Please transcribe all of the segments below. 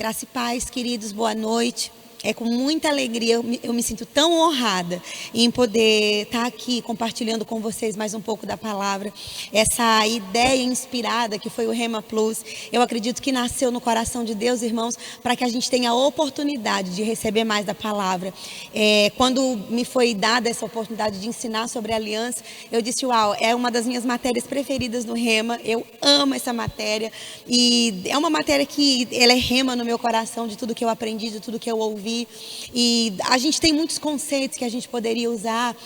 Graça e paz, queridos, boa noite. É com muita alegria, eu me sinto tão honrada em poder estar aqui compartilhando com vocês mais um pouco da palavra. Essa ideia inspirada que foi o Rema Plus, eu acredito que nasceu no coração de Deus, irmãos, para que a gente tenha a oportunidade de receber mais da palavra. Quando me foi dada essa oportunidade de ensinar sobre a aliança, eu disse, uau, é uma das minhas matérias preferidas no Rema, eu amo essa matéria e é uma matéria que ela é rema no meu coração de tudo que eu aprendi, de tudo que eu ouvi. E a gente tem muitos conceitos que a gente poderia usar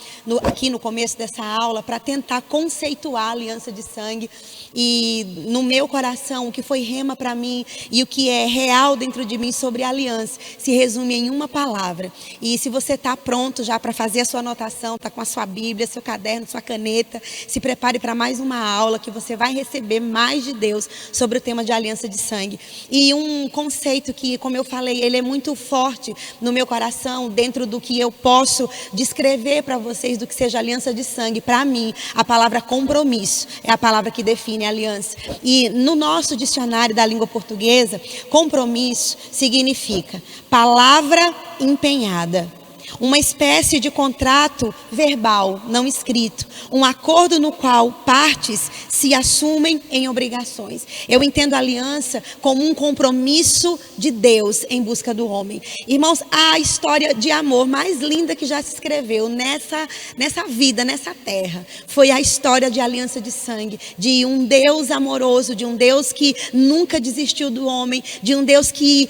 aqui no começo dessa aula para tentar conceituar a aliança de sangue. E no meu coração, o que foi rema para mim e o que é real dentro de mim sobre a aliança se resume em uma palavra. E se você está pronto já para fazer a sua anotação, está com a sua Bíblia, seu caderno, sua caneta, se prepare para mais uma aula que você vai receber mais de Deus sobre o tema de aliança de sangue. E um conceito que, como eu falei, ele é muito forte no meu coração, dentro do que eu posso descrever para vocês do que seja aliança de sangue. Para mim, a palavra compromisso é a palavra que define a aliança. E no nosso dicionário da língua portuguesa, compromisso significa palavra empenhada. Uma espécie de contrato verbal, não escrito. Um acordo no qual partes se assumem em obrigações. Eu entendo a aliança como um compromisso de Deus em busca do homem. Irmãos, a história de amor mais linda que já se escreveu nessa vida, nessa terra, foi a história de aliança de sangue. De um Deus amoroso, de um Deus que nunca desistiu do homem, de um Deus que,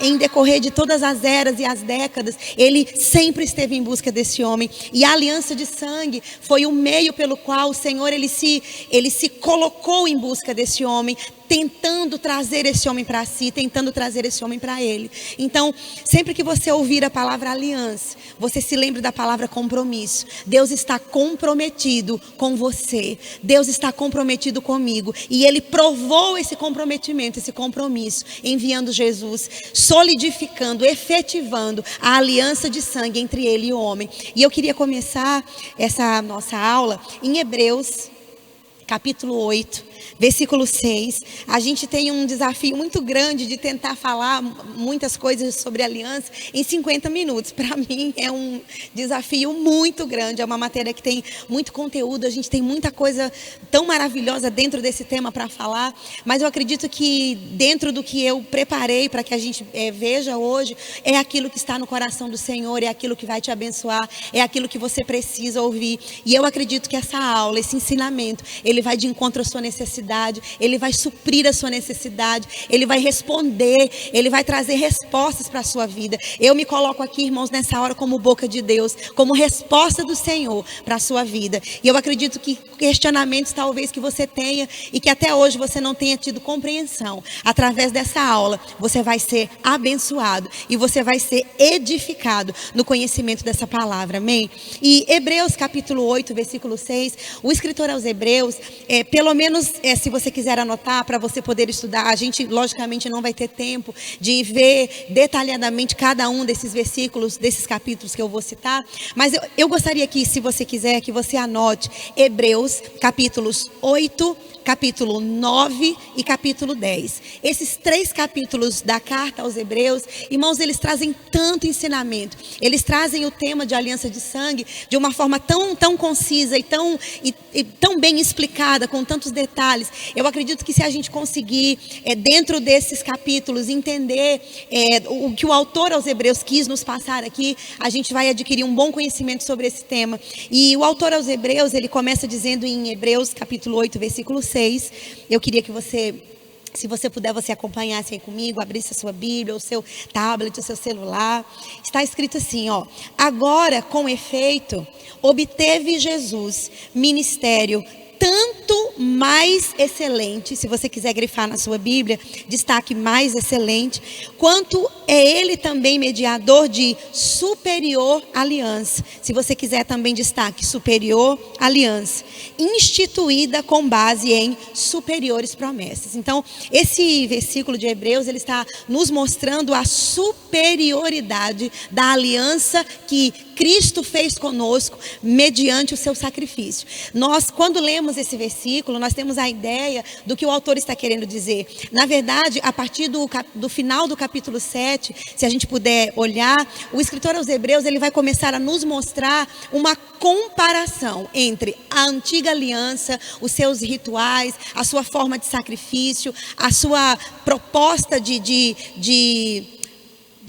em decorrer de todas as eras e as décadas, ele sempre esteve em busca desse homem. E a aliança de sangue foi o meio pelo qual o Senhor ele se colocou em busca desse homem, tentando trazer esse homem para si, tentando trazer esse homem para ele. Então, sempre que você ouvir a palavra aliança, você se lembre da palavra compromisso. Deus está comprometido com você. Deus está comprometido comigo. E Ele provou esse comprometimento, esse compromisso, enviando Jesus, solidificando, efetivando a aliança de sangue entre Ele e o homem. E eu queria começar essa nossa aula em Hebreus, capítulo 8. Versículo 6, a gente tem um desafio muito grande de tentar falar muitas coisas sobre aliança em 50 minutos. Para mim é um desafio muito grande, é uma matéria que tem muito conteúdo, a gente tem muita coisa tão maravilhosa dentro desse tema para falar, mas eu acredito que dentro do que eu preparei para que a gente veja hoje, é aquilo que está no coração do Senhor, é aquilo que vai te abençoar, é aquilo que você precisa ouvir. E eu acredito que essa aula, esse ensinamento, ele vai de encontro à sua necessidade. Ele vai suprir a sua necessidade, Ele vai responder, Ele vai trazer respostas para a sua vida. Eu me coloco aqui, irmãos, nessa hora como boca de Deus, como resposta do Senhor para a sua vida. E eu acredito que questionamentos talvez que você tenha e que até hoje você não tenha tido compreensão, através dessa aula você vai ser abençoado e você vai ser edificado no conhecimento dessa palavra, amém? E Hebreus capítulo 8, versículo 6, o escritor aos Hebreus, pelo menos se você quiser anotar para você poder estudar, a gente logicamente não vai ter tempo de ver detalhadamente cada um desses versículos, desses capítulos que eu vou citar, mas eu gostaria que, se você quiser, que você anote Hebreus capítulos 8, capítulo 9 e capítulo 10. Esses 3 capítulos da carta aos Hebreus, irmãos, eles trazem tanto ensinamento. Eles trazem o tema de aliança de sangue de uma forma tão concisa e tão bem explicada, com tantos detalhes. Eu acredito que se a gente conseguir, dentro desses capítulos, entender o que o autor aos Hebreus quis nos passar aqui, a gente vai adquirir um bom conhecimento sobre esse tema. E o autor aos Hebreus, ele começa dizendo em Hebreus capítulo 8, versículo 6, eu queria que você, se você puder, você acompanhasse aí comigo, abrisse a sua Bíblia, o seu tablet, o seu celular. Está escrito assim, ó: agora, com efeito, obteve Jesus ministério tanto mais excelente, se você quiser grifar na sua Bíblia, destaque mais excelente, quanto é ele também mediador de superior aliança. Se você quiser também destaque superior aliança, instituída com base em superiores promessas. Então, esse versículo de Hebreus, ele está nos mostrando a superioridade da aliança que Cristo fez conosco mediante o seu sacrifício. Nós, quando lemos esse versículo, nós temos a ideia do que o autor está querendo dizer. Na verdade, a partir do final do capítulo 7, se a gente puder olhar, o escritor aos Hebreus, ele vai começar a nos mostrar uma comparação entre a antiga aliança, os seus rituais, a sua forma de sacrifício, a sua proposta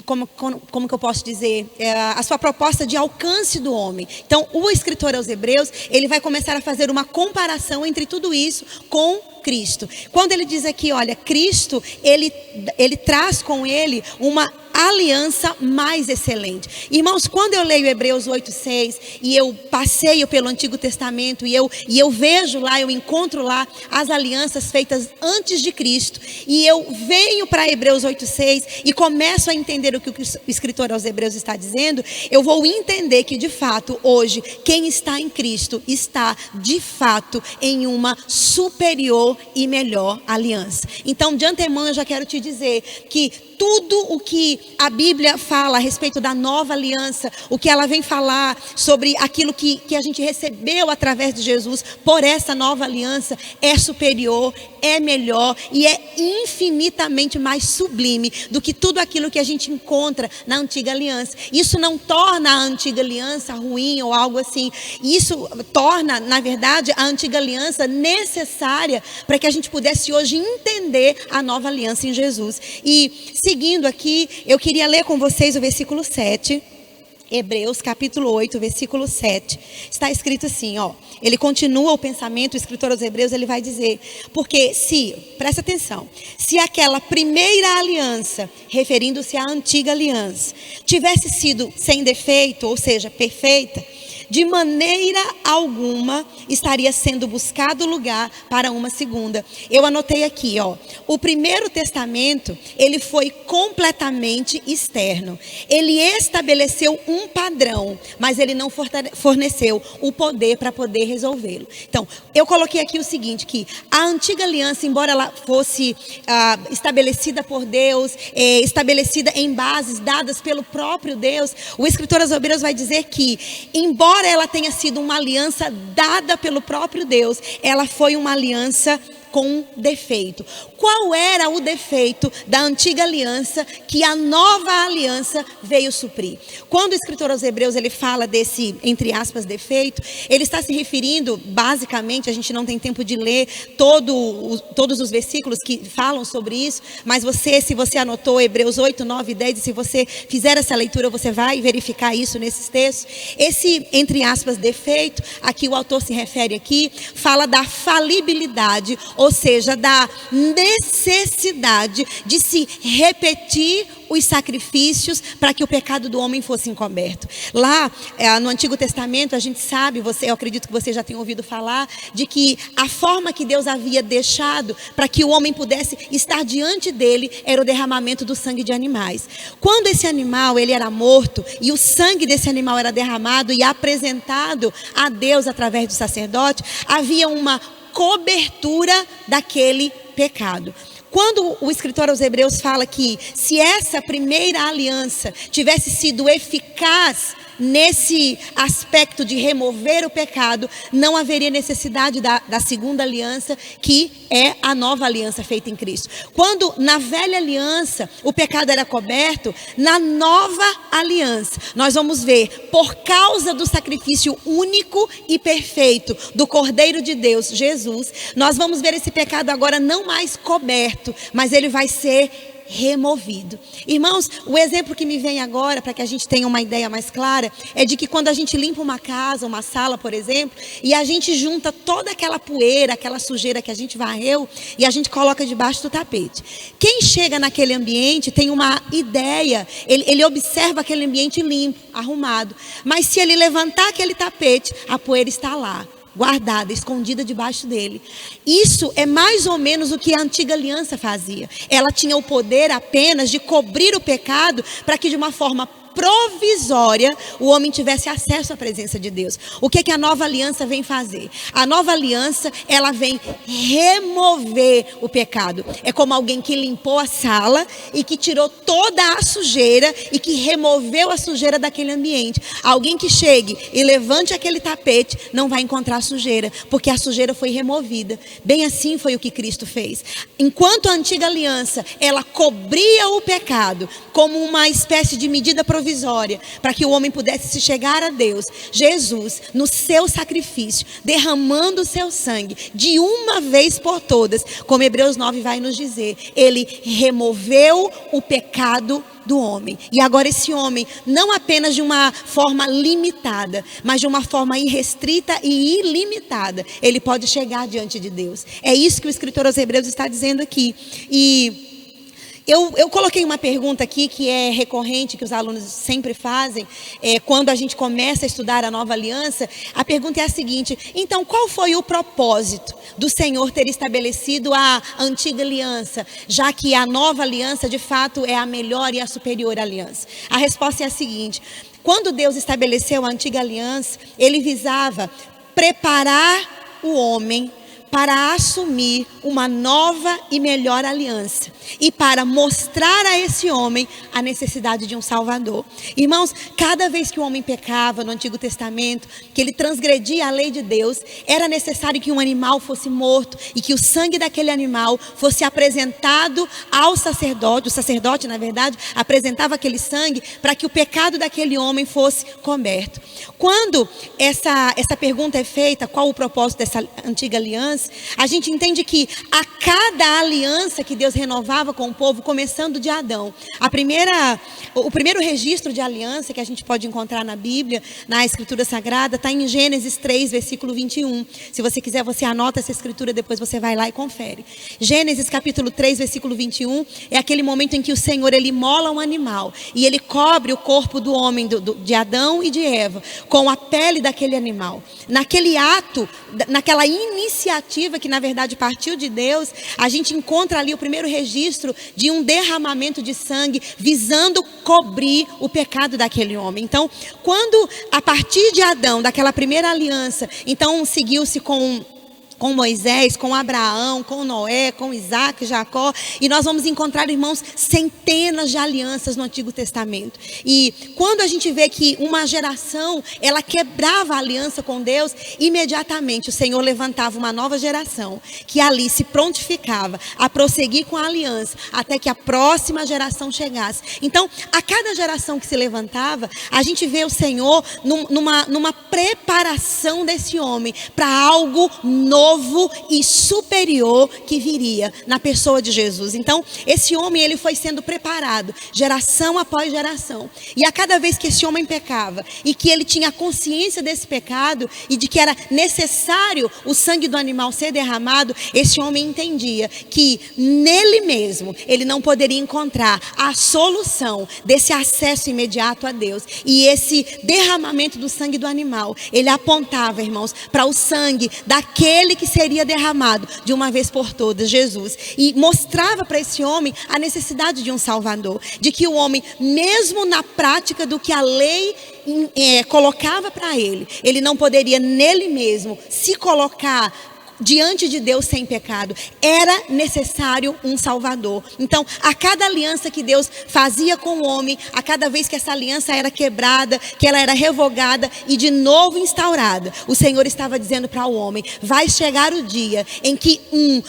como que eu posso dizer, a sua proposta de alcance do homem. Então, o escritor aos Hebreus, ele vai começar a fazer uma comparação entre tudo isso com Cristo. Quando ele diz aqui, olha, Cristo, ele traz com ele uma aliança mais excelente. Irmãos, quando eu leio Hebreus 8:6 e eu passeio pelo Antigo Testamento e eu vejo lá, eu encontro lá as alianças feitas antes de Cristo, e eu venho para Hebreus 8:6 e começo a entender o que o escritor aos Hebreus está dizendo, eu vou entender que de fato hoje quem está em Cristo está de fato em uma superior e melhor aliança. Então, de antemão, eu já quero te dizer que tudo o que a Bíblia fala a respeito da nova aliança, o que ela vem falar sobre aquilo que a gente recebeu através de Jesus por essa nova aliança, é superior, é melhor e é infinitamente mais sublime do que tudo aquilo que a gente encontra na antiga aliança. Isso não torna a antiga aliança ruim ou algo assim. Isso torna, na verdade, a antiga aliança necessária para que a gente pudesse hoje entender a nova aliança em Jesus. E seguindo aqui, eu queria ler com vocês o versículo 7, Hebreus capítulo 8, versículo 7. Está escrito assim, ó. Ele continua o pensamento, o escritor aos Hebreus, ele vai dizer, porque presta atenção, se aquela primeira aliança, referindo-se à antiga aliança, tivesse sido sem defeito, ou seja, perfeita, de maneira alguma estaria sendo buscado lugar para uma segunda. Eu anotei aqui, ó. O Primeiro Testamento, ele foi completamente externo. Ele estabeleceu um padrão, mas ele não forneceu o poder para poder resolvê-lo. Então, eu coloquei aqui o seguinte, que a antiga aliança, embora ela fosse estabelecida por Deus, estabelecida em bases dadas pelo próprio Deus, o escritor aos Hebreus vai dizer que, embora ela tenha sido uma aliança dada pelo próprio Deus, ela foi uma aliança com defeito. Qual era o defeito da antiga aliança que a nova aliança veio suprir? Quando o escritor aos Hebreus ele fala desse, entre aspas, defeito, ele está se referindo, basicamente, a gente não tem tempo de ler todos os versículos que falam sobre isso, mas se você anotou Hebreus 8, 9 e 10, e se você fizer essa leitura, você vai verificar isso nesses textos. Esse, entre aspas, defeito, a que o autor se refere aqui, fala da falibilidade, ou seja, da necessidade de se repetir os sacrifícios para que o pecado do homem fosse encoberto. Lá no Antigo Testamento, a gente sabe, eu acredito que você já tenha ouvido falar, de que a forma que Deus havia deixado para que o homem pudesse estar diante dele era o derramamento do sangue de animais. Quando esse animal ele era morto e o sangue desse animal era derramado e apresentado a Deus através do sacerdote, havia uma cobertura daquele pecado. Quando o escritor aos Hebreus fala que se essa primeira aliança tivesse sido eficaz nesse aspecto de remover o pecado, não haveria necessidade da segunda aliança, que é a nova aliança feita em Cristo. Quando na velha aliança o pecado era coberto, na nova aliança nós vamos ver, por causa do sacrifício único e perfeito do Cordeiro de Deus, Jesus, nós vamos ver esse pecado agora não mais coberto, mas ele vai ser removido. Irmãos, o exemplo que me vem agora, para que a gente tenha uma ideia mais clara, é de que quando a gente limpa uma casa, uma sala, por exemplo, e a gente junta toda aquela poeira, aquela sujeira que a gente varreu, e a gente coloca debaixo do tapete. Quem chega naquele ambiente tem uma ideia, ele observa aquele ambiente limpo, arrumado, mas se ele levantar aquele tapete, a poeira está lá, guardada, escondida debaixo dele. Isso é mais ou menos o que a antiga aliança fazia. Ela tinha o poder apenas de cobrir o pecado para que de uma forma provisória, o homem tivesse acesso à presença de Deus. O que a nova aliança vem fazer? A nova aliança, ela vem remover o pecado. É como alguém que limpou a sala e que tirou toda a sujeira e que removeu a sujeira daquele ambiente. Alguém que chegue e levante aquele tapete não vai encontrar sujeira, porque a sujeira foi removida. Bem assim foi o que Cristo fez. Enquanto a antiga aliança, ela cobria o pecado como uma espécie de medida provisória para que o homem pudesse se chegar a Deus, Jesus, no seu sacrifício, derramando o seu sangue de uma vez por todas, como Hebreus 9 vai nos dizer, ele removeu o pecado do homem. E agora esse homem, não apenas de uma forma limitada, mas de uma forma irrestrita e ilimitada, ele pode chegar diante de Deus. É isso que o escritor aos Hebreus está dizendo aqui. E eu coloquei uma pergunta aqui que é recorrente, que os alunos sempre fazem, quando a gente começa a estudar a nova aliança. A pergunta é a seguinte: então qual foi o propósito do Senhor ter estabelecido a antiga aliança, já que a nova aliança de fato é a melhor e a superior aliança? A resposta é a seguinte: quando Deus estabeleceu a antiga aliança, ele visava preparar o homem para assumir uma nova e melhor aliança e para mostrar a esse homem a necessidade de um Salvador. Irmãos, cada vez que o homem pecava no Antigo Testamento, que ele transgredia a lei de Deus, era necessário que um animal fosse morto e que o sangue daquele animal fosse apresentado ao sacerdote. O sacerdote, na verdade, apresentava aquele sangue para que o pecado daquele homem fosse coberto. Quando essa pergunta é feita, qual o propósito dessa antiga aliança, a gente entende que a cada aliança que Deus renovava com o povo, começando de Adão, o primeiro registro de aliança que a gente pode encontrar na Bíblia, na Escritura Sagrada, está em Gênesis 3, versículo 21. Se você quiser, você anota essa escritura, depois você vai lá e confere. Gênesis capítulo 3, versículo 21, é aquele momento em que o Senhor, ele imola um animal e ele cobre o corpo do homem, de Adão e de Eva, com a pele daquele animal. Naquele ato, naquela iniciativa que na verdade partiu de Deus, a gente encontra ali o primeiro registro de um derramamento de sangue visando cobrir o pecado daquele homem. Então, quando a partir de Adão, daquela primeira aliança, então seguiu-se com Moisés, com Abraão, com Noé, com Isaac, Jacó, e nós vamos encontrar, irmãos, centenas de alianças no Antigo Testamento. E quando a gente vê que uma geração, ela quebrava a aliança com Deus, imediatamente o Senhor levantava uma nova geração, que ali se prontificava a prosseguir com a aliança, até que a próxima geração chegasse. Então, a cada geração que se levantava, a gente vê o Senhor numa preparação desse homem para algo novo e superior que viria na pessoa de Jesus. Então, esse homem, ele foi sendo preparado, geração após geração. E a cada vez que esse homem pecava, e que ele tinha consciência desse pecado, e de que era necessário o sangue do animal ser derramado, esse homem entendia que nele mesmo, ele não poderia encontrar a solução desse acesso imediato a Deus. E esse derramamento do sangue do animal, ele apontava, irmãos, para o sangue daquele que seria derramado de uma vez por todas, Jesus. E mostrava para esse homem a necessidade de um Salvador. De que o homem, mesmo na prática do que a lei colocava para ele, ele não poderia nele mesmo se colocar diante de Deus sem pecado. Era necessário um Salvador. Então, a cada aliança que Deus fazia com o homem, a cada vez que essa aliança era quebrada, que ela era revogada e de novo instaurada, o Senhor estava dizendo para o homem: vai chegar o dia em que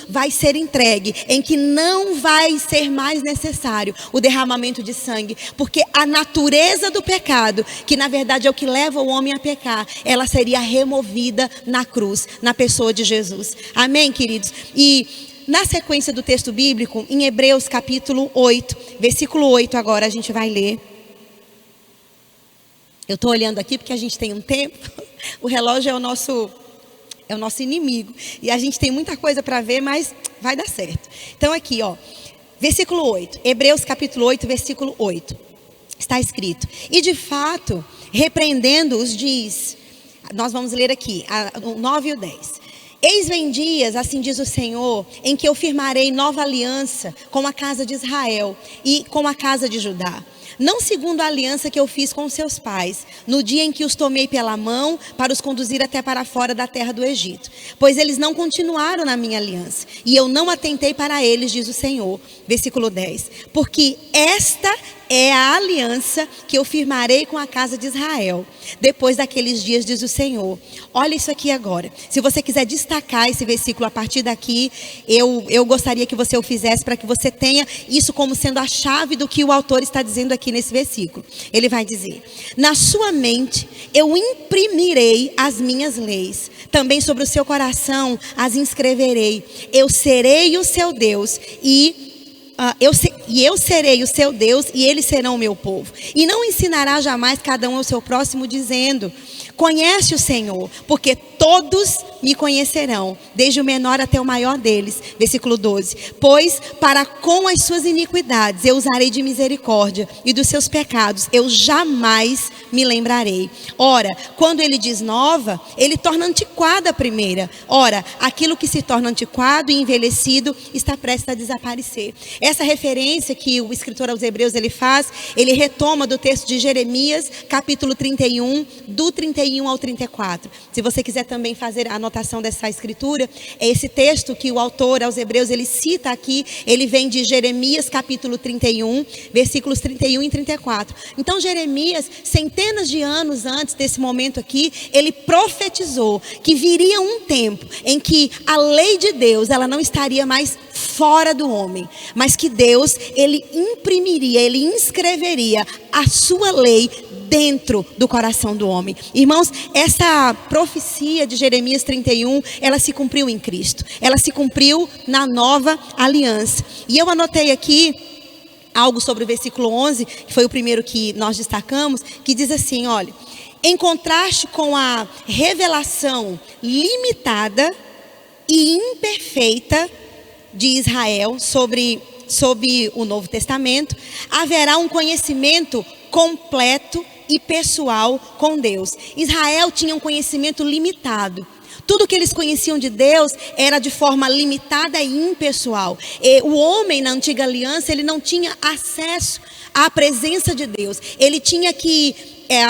vai ser entregue, em que não vai ser mais necessário o derramamento de sangue, porque a natureza do pecado, que na verdade é o que leva o homem a pecar, ela seria removida na cruz, na pessoa de Jesus. Amém, queridos? E na sequência do texto bíblico, em Hebreus capítulo 8, versículo 8 agora a gente vai ler. Eu estou olhando aqui porque a gente tem um tempo, o relógio é o nosso inimigo, e a gente tem muita coisa para ver, mas vai dar certo. Então aqui, versículo 8, Hebreus capítulo 8, versículo 8, está escrito: e de fato, repreendendo-os, diz, nós vamos ler aqui, o 9 e o 10. Eis vem dias, assim diz o Senhor, em que eu firmarei nova aliança com a casa de Israel e com a casa de Judá. não segundo a aliança que eu fiz com seus pais, no dia em que os tomei pela mão para os conduzir até para fora da terra do Egito. Pois eles não continuaram na minha aliança, e eu não atentei para eles, diz o Senhor. Versículo 10. Porque esta é a aliança que eu firmarei com a casa de Israel, depois daqueles dias, diz o Senhor. Olha isso aqui agora. Se você quiser destacar esse versículo a partir daqui, eu gostaria que você o fizesse, para que você tenha isso como sendo a chave do que o autor está dizendo aqui nesse versículo. Ele vai dizer: na sua mente eu imprimirei as minhas leis, também sobre o seu coração as inscreverei. Eu serei o seu Deus eu serei o seu Deus, e eles serão o meu povo. E não ensinará jamais cada um ao seu próximo, dizendo: conhece o Senhor, porque todos me conhecerão, desde o menor até o maior deles. Versículo 12. Pois para com as suas iniquidades eu usarei de misericórdia, e dos seus pecados eu jamais me lembrarei. Ora, quando ele diz nova, ele torna antiquada a primeira. Ora, aquilo que se torna antiquado e envelhecido está prestes a desaparecer. Essa referência que o escritor aos Hebreus ele faz, ele retoma do texto de Jeremias, capítulo 31, do 31 ao 34. Se você quiser também fazer a anotação dessa escritura, é esse texto que o autor aos Hebreus ele cita aqui, ele vem de Jeremias, capítulo 31, versículos 31 e 34. Então Jeremias, centenas de anos antes desse momento aqui, ele profetizou que viria um tempo em que a lei de Deus, ela não estaria mais fora do homem, mas que Deus, ele imprimiria, ele inscreveria a sua lei dentro do coração do homem. Irmãos, essa profecia de Jeremias 31, ela se cumpriu em Cristo. Ela se cumpriu na nova aliança. E eu anotei aqui algo sobre o versículo 11, que foi o primeiro que nós destacamos, que diz assim, olha: em contraste com a revelação limitada e imperfeita de Israel sobre o Novo Testamento, haverá um conhecimento completo e pessoal com Deus. Israel tinha um conhecimento limitado. Tudo que eles conheciam de Deus era de forma limitada e impessoal. O homem na antiga aliança, ele não tinha acesso à presença de Deus. Ele tinha que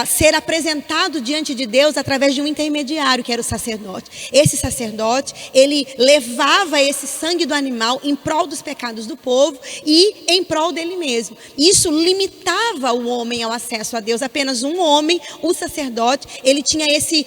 ser apresentado diante de Deus através de um intermediário, que era o sacerdote. Esse sacerdote, ele levava esse sangue do animal em prol dos pecados do povo e em prol dele mesmo. Isso limitava o homem ao acesso a Deus. Apenas um homem, o sacerdote, ele tinha esse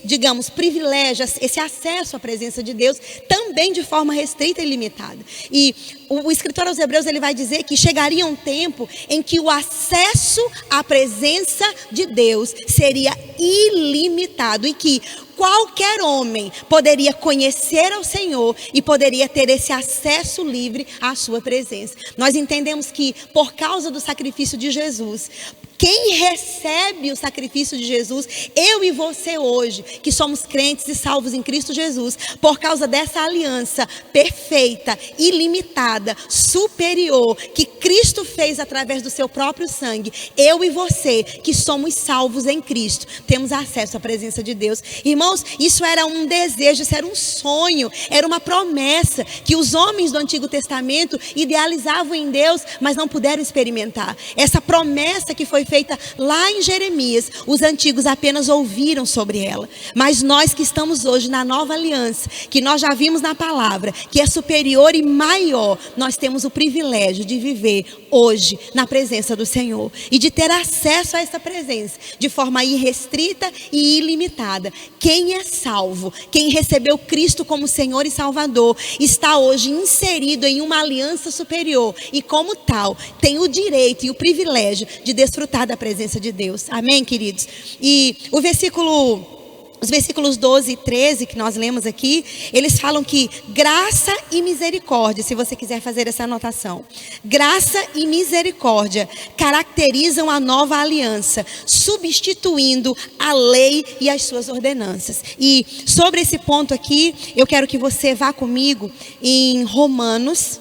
digamos, privilégio, esse acesso à presença de Deus, também de forma restrita e limitada. E o escritor aos Hebreus, ele vai dizer que chegaria um tempo em que o acesso à presença de Deus seria ilimitado, e que qualquer homem poderia conhecer ao Senhor e poderia ter esse acesso livre à sua presença. Nós entendemos que por causa do sacrifício de Jesus, quem recebe o sacrifício de Jesus, eu e você hoje, que somos crentes e salvos em Cristo Jesus, por causa dessa aliança perfeita, ilimitada, superior, que Cristo fez através do seu próprio sangue, eu e você, que somos salvos em Cristo, temos acesso à presença de Deus. Irmãos, isso era um desejo, isso era um sonho, era uma promessa que os homens do Antigo Testamento idealizavam em Deus, mas não puderam experimentar. Essa promessa que foi feita lá em Jeremias, os antigos apenas ouviram sobre ela. Mas nós que estamos hoje na nova aliança, que nós já vimos na palavra, que é superior e maior, nós temos o privilégio de viver hoje na presença do Senhor e de ter acesso a essa presença de forma irrestrita e ilimitada. Quem é salvo, quem recebeu Cristo como Senhor e Salvador, está hoje inserido em uma aliança superior e, como tal, tem o direito e o privilégio de desfrutar da presença de Deus. Amém, queridos? E os versículos 12 e 13 que nós lemos aqui, eles falam que graça e misericórdia, se você quiser fazer essa anotação, graça e misericórdia caracterizam a nova aliança, substituindo a lei e as suas ordenanças. E sobre esse ponto aqui, eu quero que você vá comigo em Romanos.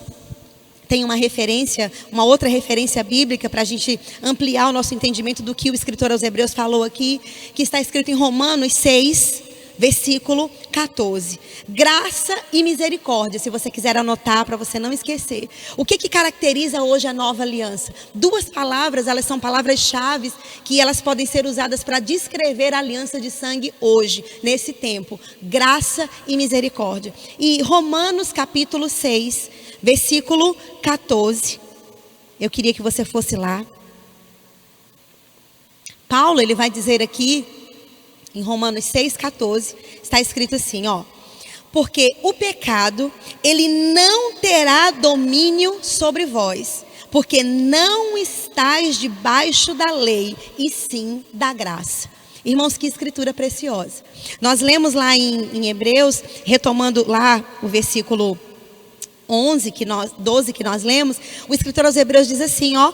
Tem uma outra referência bíblica para a gente ampliar o nosso entendimento do que o escritor aos Hebreus falou aqui, que está escrito em Romanos 6, versículo 14. Graça e misericórdia, se você quiser anotar para você não esquecer. O que caracteriza hoje a nova aliança? Duas palavras, elas são palavras-chave que elas podem ser usadas para descrever a aliança de sangue hoje, nesse tempo. Graça e misericórdia. E Romanos capítulo 6, versículo 14. Eu queria que você fosse lá. Paulo, ele vai dizer aqui, em Romanos 6,14, está escrito assim, ó. Porque o pecado, ele não terá domínio sobre vós, porque não estáis debaixo da lei, e sim da graça. Irmãos, que escritura preciosa. Nós lemos lá em Hebreus, retomando lá o versículo 12 que nós lemos, o escritor aos Hebreus diz assim, ó.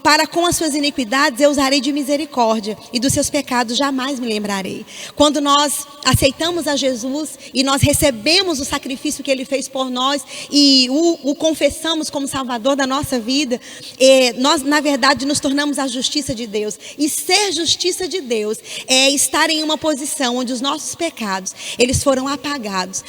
Para com as suas iniquidades eu usarei de misericórdia, e dos seus pecados jamais me lembrarei. Quando nós aceitamos a Jesus e nós recebemos o sacrifício que Ele fez por nós e o confessamos como Salvador da nossa vida, nós na verdade nos tornamos a justiça de Deus. E ser justiça de Deus é estar em uma posição onde os nossos pecados, eles foram apagados.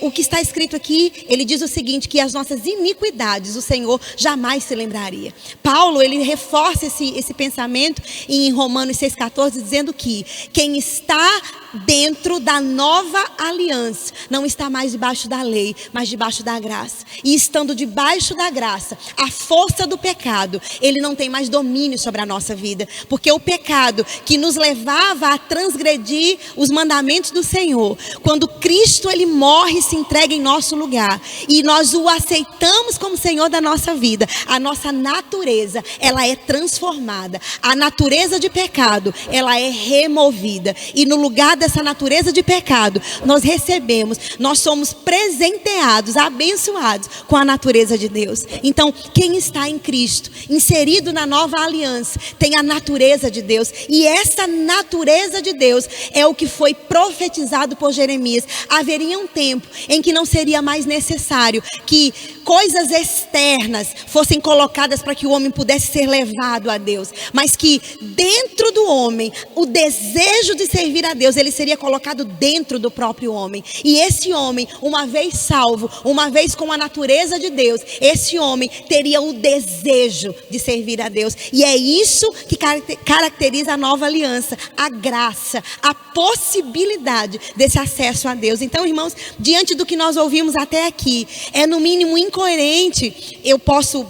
O que está escrito aqui, ele diz o seguinte, que as nossas iniquidades o Senhor jamais se lembraria. Paulo, ele reforça esse pensamento em Romanos 6,14, dizendo que quem está dentro da nova aliança não está mais debaixo da lei, mas debaixo da graça. E estando debaixo da graça, a força do pecado, ele não tem mais domínio sobre a nossa vida, porque o pecado que nos levava a transgredir os mandamentos do Senhor, quando Cristo ele morre e se entrega em nosso lugar, e nós o aceitamos como Senhor da nossa vida, a nossa natureza, ela é transformada. A natureza de pecado, ela é removida. E no lugar dessa natureza de pecado, nós recebemos, nós somos presenteados, abençoados com a natureza de Deus. Então, quem está em Cristo, inserido na nova aliança, tem a natureza de Deus. E essa natureza de Deus é o que foi profetizado por Jeremias. Haveria um tempo em que não seria mais necessário que coisas externas fossem colocadas para que o homem pudesse ser levado a Deus, mas que dentro do homem, o desejo de servir a Deus, ele seria colocado dentro do próprio homem. E esse homem, uma vez salvo, uma vez com a natureza de Deus, esse homem teria o desejo de servir a Deus. E é isso que caracteriza a nova aliança, a graça, a possibilidade desse acesso a Deus. Então, irmãos, diante do que nós ouvimos até aqui, é no mínimo incoerente, eu posso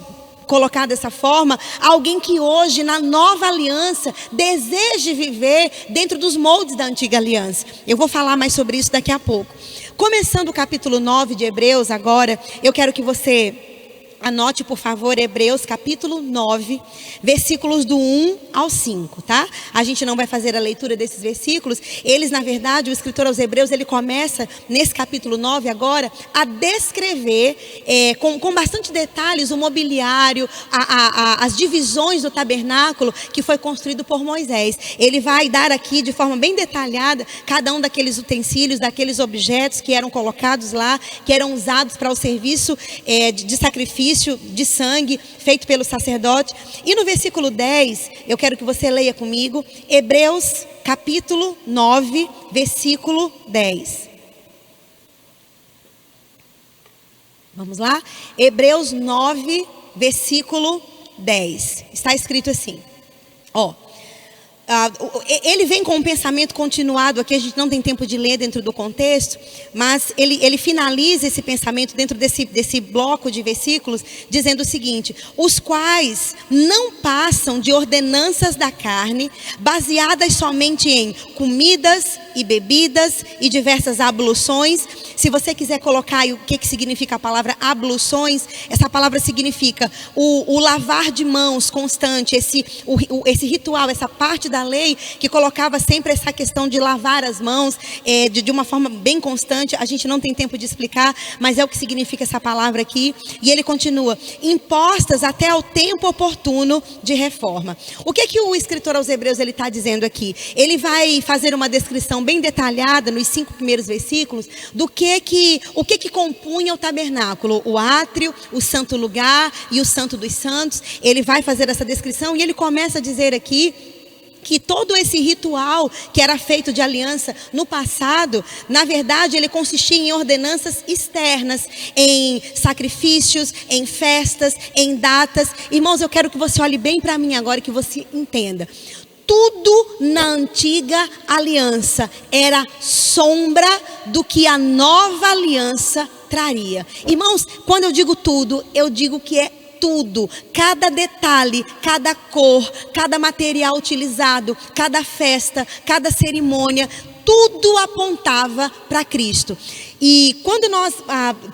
colocar dessa forma, alguém que hoje na nova aliança deseje viver dentro dos moldes da antiga aliança. Eu vou falar mais sobre isso daqui a pouco. Começando o capítulo 9 de Hebreus agora, eu quero que você anote, por favor, Hebreus capítulo 9, versículos do 1 ao 5, tá? A gente não vai fazer a leitura desses versículos. Eles, na verdade, o escritor aos Hebreus, ele começa nesse capítulo 9 agora a descrever com bastante detalhes o mobiliário, as divisões do tabernáculo que foi construído por Moisés. Ele vai dar aqui de forma bem detalhada cada um daqueles utensílios, daqueles objetos que eram colocados lá, que eram usados para o serviço de sacrifício de sangue feito pelo sacerdote. E no versículo 10, eu quero que você leia comigo, Hebreus capítulo 9, versículo 10. Vamos lá? Hebreus 9, versículo 10. Está escrito assim, ó. Ele vem com um pensamento continuado aqui, a gente não tem tempo de ler dentro do contexto, mas ele finaliza esse pensamento dentro desse bloco de versículos, dizendo o seguinte: os quais não passam de ordenanças da carne, baseadas somente em comidas e bebidas e diversas abluções. Se você quiser colocar aí o que significa a palavra abluções, essa palavra significa o lavar de mãos constante, esse ritual, essa parte da lei que colocava sempre essa questão de lavar as mãos de uma forma bem constante. A gente não tem tempo de explicar, mas é o que significa essa palavra aqui. E ele continua: impostas até ao tempo oportuno de reforma. O que o escritor aos Hebreus ele está dizendo aqui? Ele vai fazer uma descrição bem detalhada nos 5 primeiros versículos do o que compunha o tabernáculo, o átrio, o santo lugar e o santo dos santos. Ele vai fazer essa descrição e ele começa a dizer aqui que todo esse ritual que era feito de aliança no passado, na verdade, ele consistia em ordenanças externas, em sacrifícios, em festas, em datas. Irmãos, eu quero que você olhe bem para mim agora e que você entenda. Tudo na antiga aliança era sombra do que a nova aliança traria. Irmãos, quando eu digo tudo, eu digo que é tudo, cada detalhe, cada cor, cada material utilizado, cada festa, cada cerimônia, tudo apontava para Cristo. E quando nós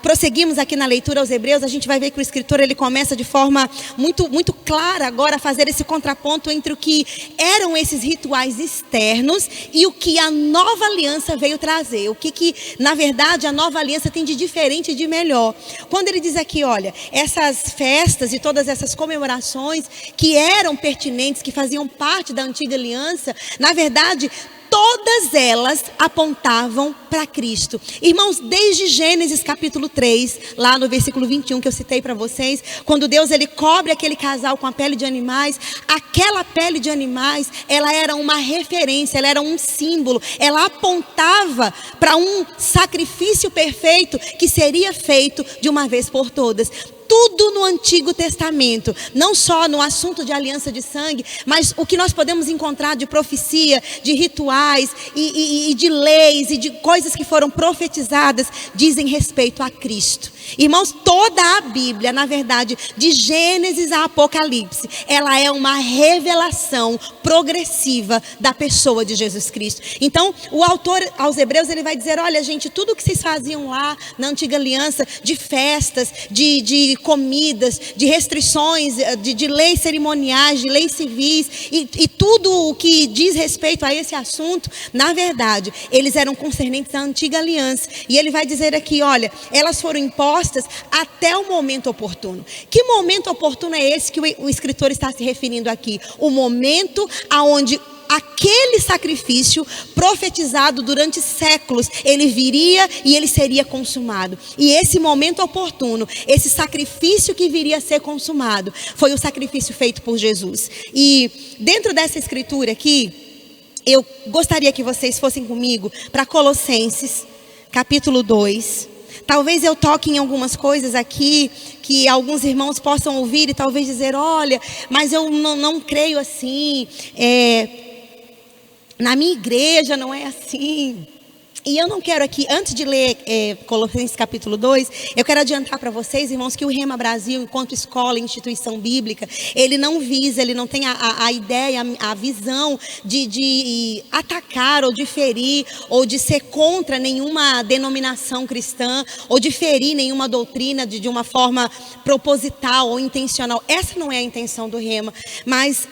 prosseguimos aqui na leitura aos Hebreus, a gente vai ver que o escritor ele começa de forma muito clara agora a fazer esse contraponto entre o que eram esses rituais externos e o que a nova aliança veio trazer. O que na verdade a nova aliança tem de diferente e de melhor. Quando ele diz aqui, olha, essas festas e todas essas comemorações que eram pertinentes, que faziam parte da antiga aliança, na verdade, todas elas apontavam para Cristo. Irmãos, desde Gênesis capítulo 3, lá no versículo 21 que eu citei para vocês, quando Deus ele cobre aquele casal com a pele de animais, aquela pele de animais, ela era uma referência, ela era um símbolo, ela apontava para um sacrifício perfeito que seria feito de uma vez por todas. Tudo no Antigo Testamento, não só no assunto de aliança de sangue, mas o que nós podemos encontrar de profecia, de rituais e de leis e de coisas que foram profetizadas, dizem respeito a Cristo. Irmãos, toda a Bíblia, na verdade, de Gênesis a Apocalipse, ela é uma revelação progressiva da pessoa de Jesus Cristo. Então, o autor aos Hebreus, ele vai dizer, olha gente, tudo que vocês faziam lá na antiga aliança, de festas, de comidas, de restrições, de leis cerimoniais, de leis civis, e tudo o que diz respeito a esse assunto, na verdade, eles eram concernentes à antiga aliança. E ele vai dizer aqui, olha, elas foram impostas até o momento oportuno. Que momento oportuno é esse que o escritor está se referindo aqui? O momento aonde aquele sacrifício profetizado durante séculos, ele viria e ele seria consumado. E esse momento oportuno, esse sacrifício que viria a ser consumado, foi o sacrifício feito por Jesus. E dentro dessa escritura aqui, eu gostaria que vocês fossem comigo para Colossenses, capítulo 2. Talvez eu toque em algumas coisas aqui que alguns irmãos possam ouvir e talvez dizer, olha, mas eu não creio assim, na minha igreja não é assim. E eu não quero aqui, antes de ler Colossenses capítulo 2, eu quero adiantar para vocês, irmãos, que o Rema Brasil, enquanto escola e instituição bíblica, ele não visa, ele não tem a ideia, a visão de atacar ou de ferir ou de ser contra nenhuma denominação cristã ou de ferir nenhuma doutrina de uma forma proposital ou intencional. Essa não é a intenção do Rema, mas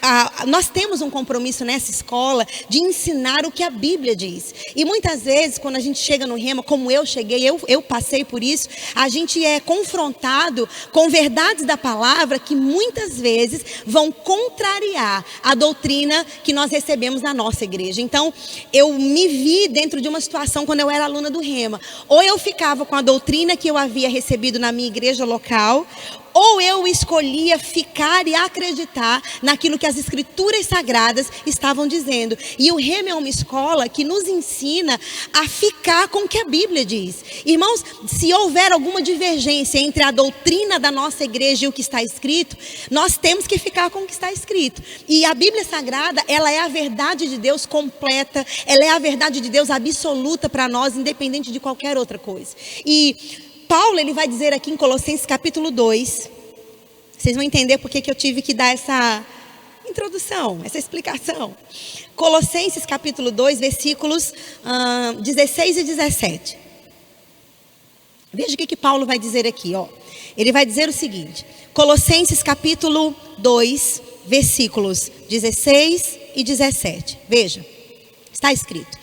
nós temos um compromisso nessa escola de ensinar o que a Bíblia diz. E muitas vezes, quando a gente chega no Rema, como eu cheguei, eu passei por isso, a gente é confrontado com verdades da palavra que muitas vezes vão contrariar a doutrina que nós recebemos na nossa igreja. Então, eu me vi dentro de uma situação quando eu era aluna do Rema. Ou eu ficava com a doutrina que eu havia recebido na minha igreja local, ou eu escolhia ficar e acreditar naquilo que as escrituras sagradas estavam dizendo. E o Rema é uma escola que nos ensina a ficar com o que a Bíblia diz. Irmãos, se houver alguma divergência entre a doutrina da nossa igreja e o que está escrito, nós temos que ficar com o que está escrito. E a Bíblia Sagrada, ela é a verdade de Deus completa, ela é a verdade de Deus absoluta para nós, independente de qualquer outra coisa. E Paulo, ele vai dizer aqui em Colossenses capítulo 2, vocês vão entender porque que eu tive que dar essa introdução, essa explicação. Colossenses capítulo 2, versículos 16 e 17. Veja o que Paulo vai dizer aqui, ó. Ele vai dizer o seguinte, Colossenses capítulo 2, versículos 16 e 17. Veja, está escrito.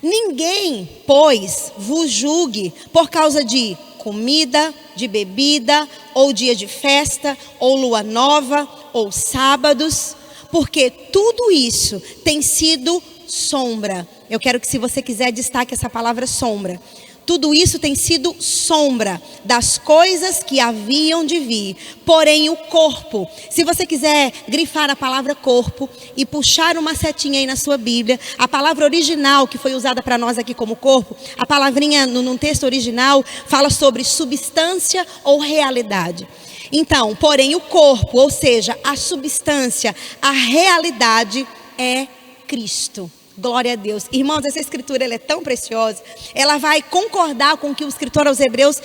Ninguém, pois, vos julgue por causa de comida, de bebida, ou dia de festa, ou lua nova, ou sábados, porque tudo isso tem sido sombra. Eu quero que, se você quiser, destaque essa palavra sombra. Tudo isso tem sido sombra das coisas que haviam de vir. Porém o corpo, se você quiser grifar a palavra corpo e puxar uma setinha aí na sua Bíblia, a palavra original que foi usada para nós aqui como corpo, a palavrinha num texto original fala sobre substância ou realidade. Então, porém o corpo, ou seja, a substância, a realidade é Cristo. Glória a Deus. Irmãos, essa escritura ela é tão preciosa. Ela vai concordar com o que o escritor aos Hebreus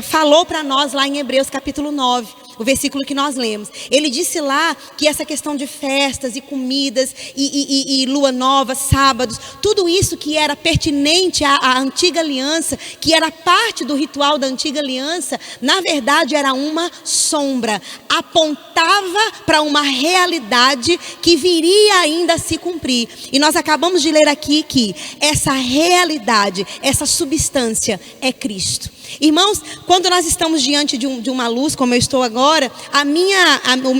falou para nós lá em Hebreus capítulo 9. O versículo que nós lemos. Ele disse lá que essa questão de festas e comidas e lua nova, sábados, tudo isso que era pertinente à antiga aliança, que era parte do ritual da antiga aliança, na verdade era uma sombra. Apontava para uma realidade que viria ainda a se cumprir. E nós acabamos de ler aqui que essa realidade, essa substância é Cristo. Irmãos, quando nós estamos diante de uma luz, como eu estou agora,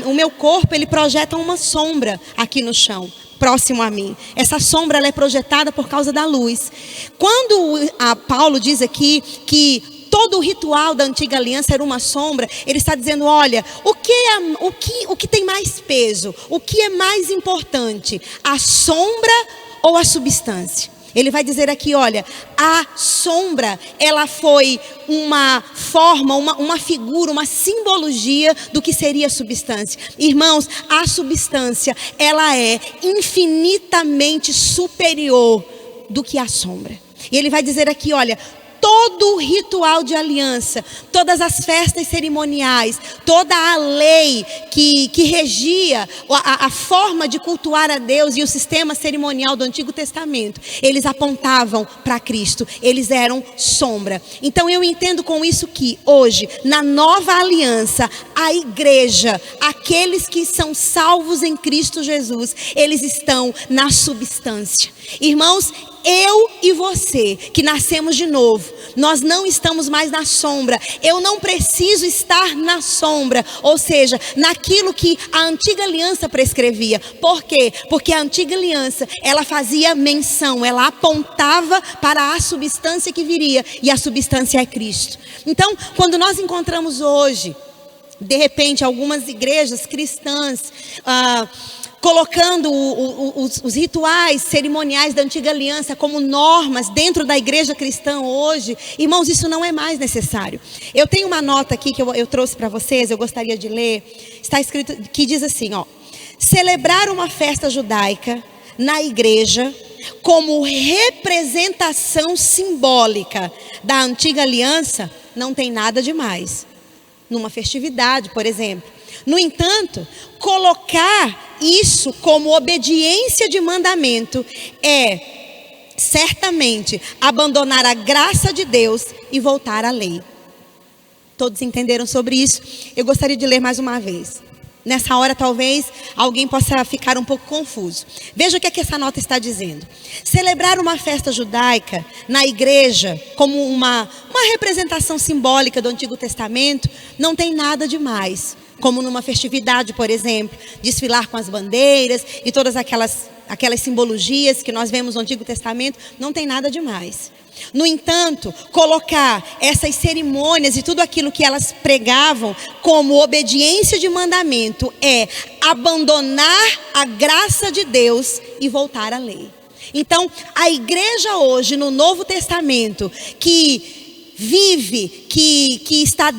o meu corpo, ele projeta uma sombra aqui no chão, próximo a mim. Essa sombra ela é projetada por causa da luz. Quando Paulo diz aqui que todo o ritual da antiga aliança era uma sombra, ele está dizendo, olha, o que tem mais peso? O que é mais importante? A sombra ou a substância? Ele vai dizer aqui, olha, a sombra, ela foi uma forma, uma figura, uma simbologia do que seria a substância. Irmãos, a substância, ela é infinitamente superior do que a sombra. E ele vai dizer aqui, olha, todo o ritual de aliança, todas as festas cerimoniais, toda a lei que regia a forma de cultuar a Deus e o sistema cerimonial do Antigo Testamento, eles apontavam para Cristo, eles eram sombra. Então eu entendo com isso que hoje, na nova aliança, a igreja, aqueles que são salvos em Cristo Jesus, eles estão na substância. Irmãos, eu e você, que nascemos de novo, nós não estamos mais na sombra. Eu não preciso estar na sombra, ou seja, naquilo que a antiga aliança prescrevia. Por quê? Porque a antiga aliança, ela fazia menção, ela apontava para a substância que viria, e a substância é Cristo. Então, quando nós encontramos hoje, de repente, algumas igrejas cristãs, colocando os rituais cerimoniais da antiga aliança como normas dentro da igreja cristã hoje, irmãos, isso não é mais necessário. Eu tenho uma nota aqui que eu trouxe para vocês, eu gostaria de ler. Está escrito, que diz assim, ó: celebrar uma festa judaica na igreja como representação simbólica da antiga aliança não tem nada de mais. Numa festividade, por exemplo. No entanto, colocar isso como obediência de mandamento é, certamente, abandonar a graça de Deus e voltar à lei. Todos entenderam sobre isso? Eu gostaria de ler mais uma vez. Nessa hora, talvez, alguém possa ficar um pouco confuso. Veja o que essa nota está dizendo. Celebrar uma festa judaica na igreja como uma representação simbólica do Antigo Testamento não tem nada de mais. Como numa festividade, por exemplo, desfilar com as bandeiras e todas aquelas simbologias que nós vemos no Antigo Testamento, não tem nada de mais. No entanto, colocar essas cerimônias e tudo aquilo que elas pregavam como obediência de mandamento é abandonar a graça de Deus e voltar à lei. Então, a igreja hoje no Novo Testamento que vive, que está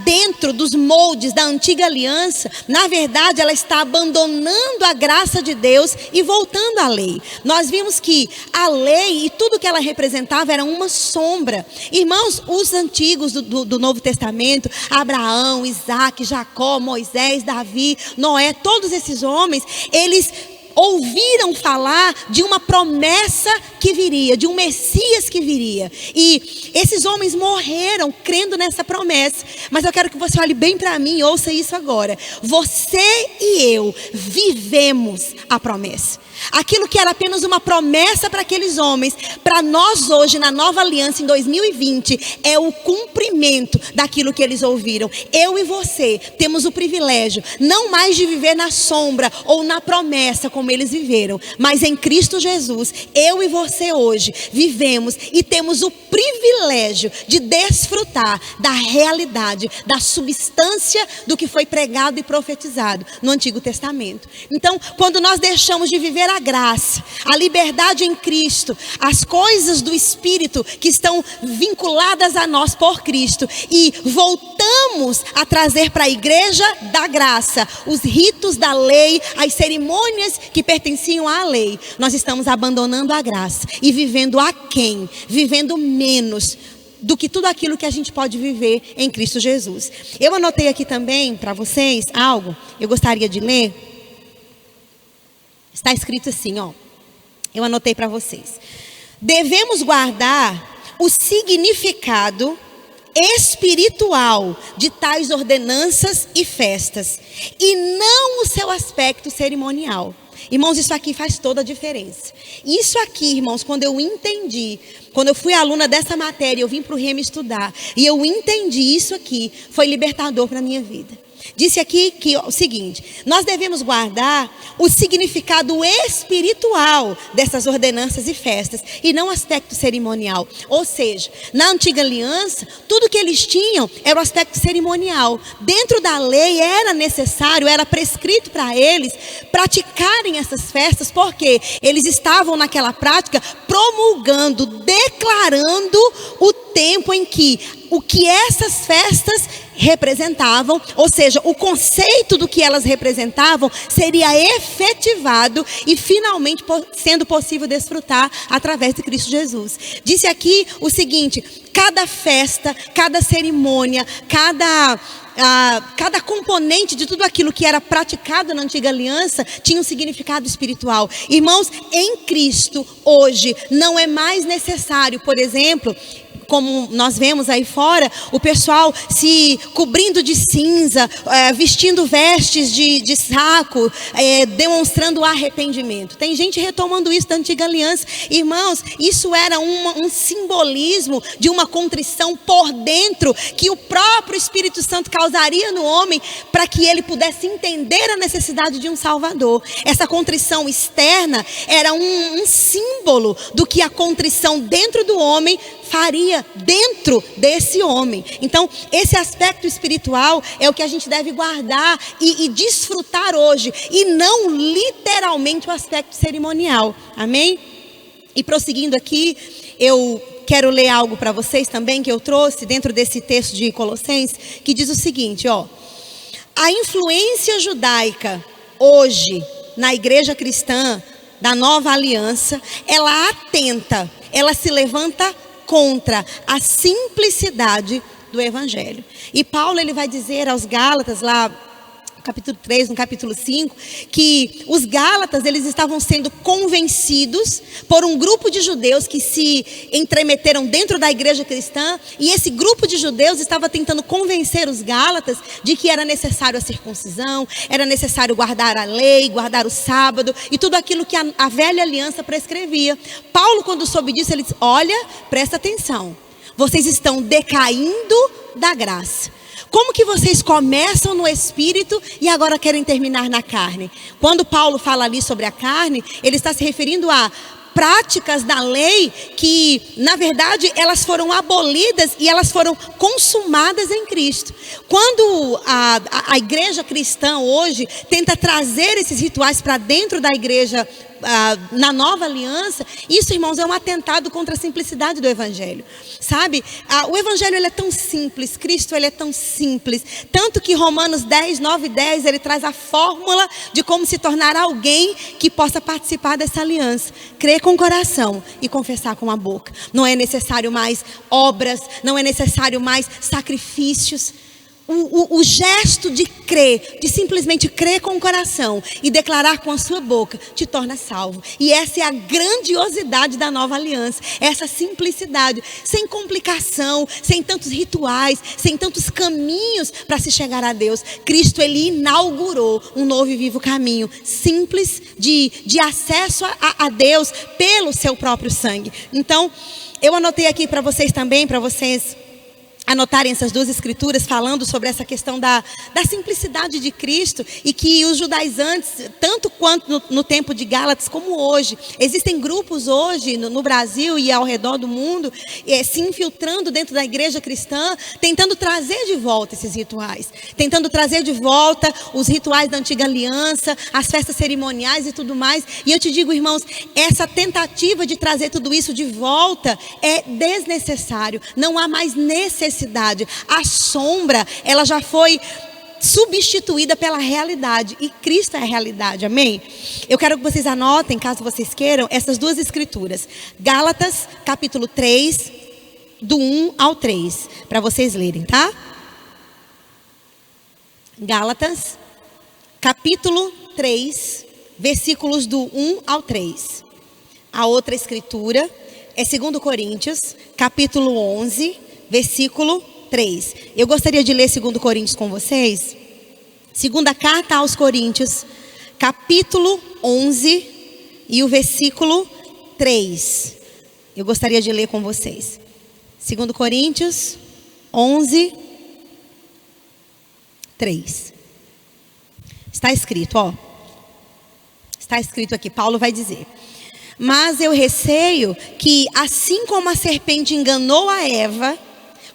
dentro dos moldes da antiga aliança, na verdade ela está abandonando a graça de Deus e voltando à lei. Nós vimos que a lei e tudo que ela representava era uma sombra. Irmãos, os antigos do Novo Testamento, Abraão, Isaac, Jacó, Moisés, Davi, Noé, todos esses homens, eles ouviram falar de uma promessa que viria, de um Messias que viria. E esses homens morreram crendo nessa promessa. Mas eu quero que você olhe bem para mim e ouça isso agora. Você e eu vivemos a promessa. Aquilo que era apenas uma promessa para aqueles homens, para nós hoje na nova aliança em 2020, é o cumprimento cumprimento daquilo que eles ouviram. Eu e você temos o privilégio, não mais de viver na sombra ou na promessa como eles viveram, mas em Cristo Jesus, eu e você hoje vivemos e temos o privilégio de desfrutar da realidade, da substância do que foi pregado e profetizado no Antigo Testamento. Então, quando nós deixamos de viver a graça, a liberdade em Cristo, as coisas do Espírito que estão vinculadas a nós por Cristo, e voltamos a trazer para a igreja da graça os ritos da lei, as cerimônias que pertenciam à lei, nós estamos abandonando a graça e vivendo aquém, vivendo menos do que tudo aquilo que a gente pode viver em Cristo Jesus. Eu anotei aqui também para vocês algo, eu gostaria de ler. Está escrito assim, ó. Eu anotei para vocês. Devemos guardar o significado espiritual de tais ordenanças e festas, e não o seu aspecto cerimonial. Irmãos, isso aqui faz toda a diferença. Isso aqui, irmãos, quando eu entendi, quando eu fui aluna dessa matéria, eu vim para o Rema estudar, e eu entendi isso aqui, foi libertador para a minha vida. Disse aqui que o seguinte: nós devemos guardar o significado espiritual dessas ordenanças e festas, e não o aspecto cerimonial. Ou seja, na antiga aliança, tudo que eles tinham era o aspecto cerimonial. Dentro da lei era necessário, era prescrito para eles praticarem essas festas, porque eles estavam naquela prática promulgando, declarando o tempo em que o que essas festas representavam, ou seja, o conceito do que elas representavam seria efetivado e finalmente sendo possível desfrutar através de Cristo Jesus. Disse aqui o seguinte: cada festa, cada cerimônia, cada componente de tudo aquilo que era praticado na antiga aliança tinha um significado espiritual. Irmãos, em Cristo hoje não é mais necessário, por exemplo, como nós vemos aí fora, o pessoal se cobrindo de cinza, vestindo vestes de saco, demonstrando arrependimento. Tem gente retomando isso da antiga aliança. Irmãos, isso era um simbolismo de uma contrição por dentro, que o próprio Espírito Santo causaria no homem, para que ele pudesse entender a necessidade de um Salvador. Essa contrição externa era um símbolo do que a contrição dentro do homem faria dentro desse homem. Então, esse aspecto espiritual é o que a gente deve guardar e desfrutar hoje, e não literalmente o aspecto cerimonial. Amém? E prosseguindo aqui, eu quero ler algo para vocês também, que eu trouxe dentro desse texto de Colossenses, que diz o seguinte, ó: a influência judaica hoje na igreja cristã da nova aliança, ela atenta, ela se levanta contra a simplicidade do evangelho. E Paulo, ele vai dizer aos Gálatas lá no capítulo 3, no capítulo 5, que os Gálatas, eles estavam sendo convencidos por um grupo de judeus que se entremeteram dentro da igreja cristã, e esse grupo de judeus estava tentando convencer os Gálatas de que era necessário a circuncisão, era necessário guardar a lei, guardar o sábado e tudo aquilo que a velha aliança prescrevia. Paulo, quando soube disso, ele disse: olha, presta atenção, vocês estão decaindo da graça. Como que vocês começam no Espírito e agora querem terminar na carne? Quando Paulo fala ali sobre a carne, ele está se referindo a práticas da lei que, na verdade, elas foram abolidas e elas foram consumadas em Cristo. Quando a igreja cristã hoje tenta trazer esses rituais para dentro da igreja na nova aliança, isso, irmãos, é um atentado contra a simplicidade do evangelho. Sabe, o evangelho, ele é tão simples, Cristo, ele é tão simples, tanto que Romanos 10, 9 e 10, ele traz a fórmula de como se tornar alguém que possa participar dessa aliança: crer com o coração e confessar com a boca. Não é necessário mais obras, não é necessário mais sacrifícios. O gesto de crer, de simplesmente crer com o coração e declarar com a sua boca, te torna salvo. E essa é a grandiosidade da nova aliança, essa simplicidade, sem complicação, sem tantos rituais, sem tantos caminhos para se chegar a Deus. Cristo, ele inaugurou um novo e vivo caminho, simples, de acesso a Deus pelo seu próprio sangue. Então, eu anotei aqui para vocês também, para vocês anotarem essas duas escrituras falando sobre essa questão da simplicidade de Cristo, e que os judaizantes, tanto quanto no tempo de Gálatas como hoje, existem grupos hoje no Brasil e ao redor do mundo, se infiltrando dentro da igreja cristã, tentando trazer de volta esses rituais, tentando trazer de volta os rituais da antiga aliança, as festas cerimoniais e tudo mais. E eu te digo, irmãos, essa tentativa de trazer tudo isso de volta é desnecessário, não há mais necessidade. A sombra, ela já foi substituída pela realidade, e Cristo é a realidade, amém? Eu quero que vocês anotem, caso vocês queiram, essas duas escrituras, Gálatas capítulo 3, do 1 ao 3, para vocês lerem, tá? Gálatas capítulo 3, versículos do 1 ao 3. A outra escritura é 2 Coríntios capítulo 11, versículo 3. Eu gostaria de ler 2 Coríntios com vocês. Segunda carta aos Coríntios, capítulo 11 e o versículo 3. Eu gostaria de ler com vocês. 2 Coríntios 11, 3. Está escrito, ó. Está escrito aqui, Paulo vai dizer: mas eu receio que, assim como a serpente enganou a Eva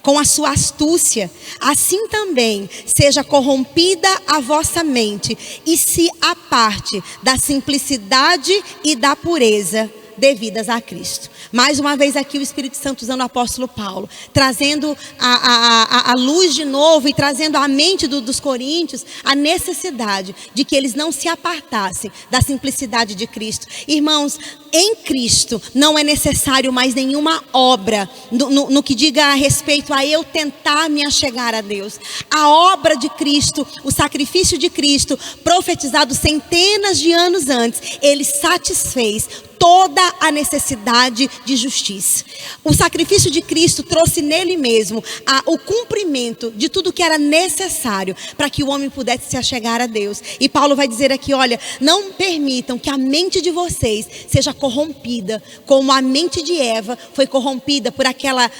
com a sua astúcia, assim também seja corrompida a vossa mente e se aparte da simplicidade e da pureza devidas a Cristo. Mais uma vez aqui o Espírito Santo usando o apóstolo Paulo, trazendo a luz de novo e trazendo à mente dos coríntios a necessidade de que eles não se apartassem da simplicidade de Cristo. Irmãos, em Cristo não é necessário mais nenhuma obra no que diga a respeito a eu tentar me achegar a Deus. A obra de Cristo, o sacrifício de Cristo, profetizado centenas de anos antes, ele satisfez toda a necessidade de justiça. O sacrifício de Cristo trouxe nele mesmo o cumprimento de tudo que era necessário para que o homem pudesse se achegar a Deus. E Paulo vai dizer aqui, olha, não permitam que a mente de vocês seja corrompida, como a mente de Eva foi corrompida por aquela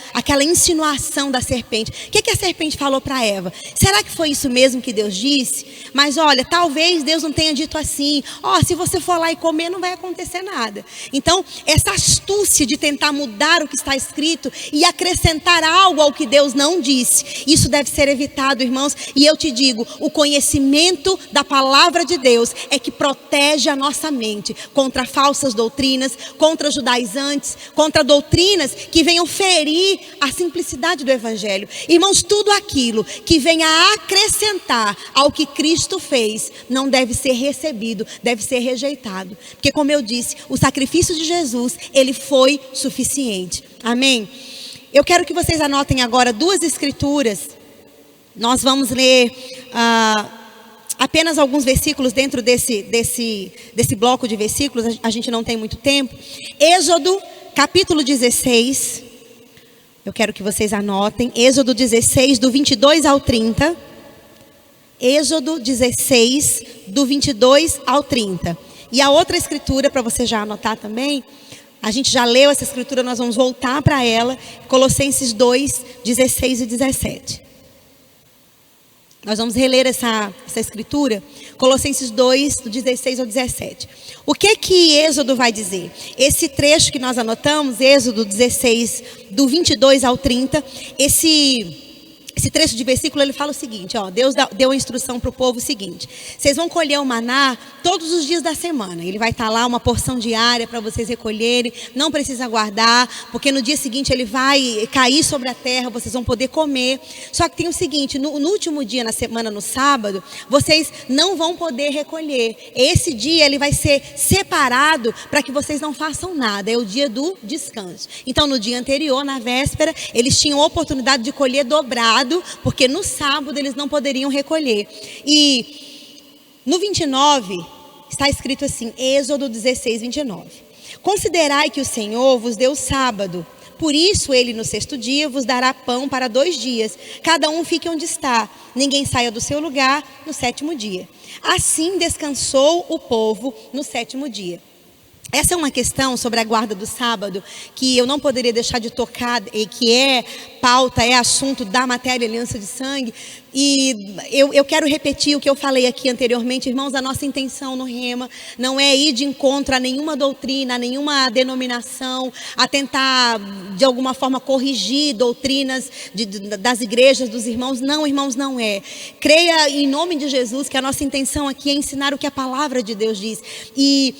insinuação da serpente. O que a serpente falou para Eva? Será que foi isso mesmo que Deus disse? Mas olha, talvez Deus não tenha dito assim. Se você for lá e comer, não vai acontecer nada. Então, essa astúcia de tentar mudar o que está escrito e acrescentar algo ao que Deus não disse, isso deve ser evitado, irmãos. E eu te digo, o conhecimento da palavra de Deus é que protege a nossa mente contra falsas doutrinas, contra judaizantes, contra doutrinas que venham ferir a simplicidade do evangelho. Irmãos, tudo aquilo que venha a acrescentar ao que Cristo fez não deve ser recebido, deve ser rejeitado. Porque, como eu disse, o sacrifício de Jesus, ele foi suficiente. Amém? Eu quero que vocês anotem agora duas escrituras. Nós vamos ler apenas alguns versículos dentro desse bloco de versículos. A gente não tem muito tempo. Êxodo, capítulo 16. Eu quero que vocês anotem. Êxodo 16, do 22 ao 30. Êxodo 16, do 22 ao 30. E a outra escritura, para você já anotar também, a gente já leu essa escritura, nós vamos voltar para ela, Colossenses 2, 16 e 17. Nós vamos reler essa escritura, Colossenses 2, do 16 ao 17. O que Êxodo vai dizer? Esse trecho que nós anotamos, Êxodo 16, do 22 ao 30, esse trecho de versículo, ele fala o seguinte, Deus deu a instrução para o povo seguinte: vocês vão colher o maná todos os dias da semana. Ele vai estar lá, uma porção diária para vocês recolherem, não precisa guardar, porque no dia seguinte ele vai cair sobre a terra, vocês vão poder comer. Só que tem o seguinte, no último dia na semana, no sábado, vocês não vão poder recolher. Esse dia ele vai ser separado para que vocês não façam nada, é o dia do descanso. Então no dia anterior, na véspera, eles tinham a oportunidade de colher dobrado, porque no sábado eles não poderiam recolher. E no 29 está escrito assim, Êxodo 16, 29. Considerai que o Senhor vos deu o sábado, por isso ele no sexto dia vos dará pão para 2 dias, cada um fique onde está, ninguém saia do seu lugar no 7º dia. Assim descansou o povo no 7º dia. Essa é uma questão sobre a guarda do sábado que eu não poderia deixar de tocar, e que é pauta, é assunto da matéria Aliança de Sangue. E eu quero repetir o que eu falei aqui anteriormente, irmãos. A nossa intenção no Rema não é ir de encontro a nenhuma doutrina, a nenhuma denominação, a tentar de alguma forma corrigir doutrinas das igrejas, dos irmãos. Não, irmãos, não é. Creia em nome de Jesus que a nossa intenção aqui é ensinar o que a palavra de Deus diz. E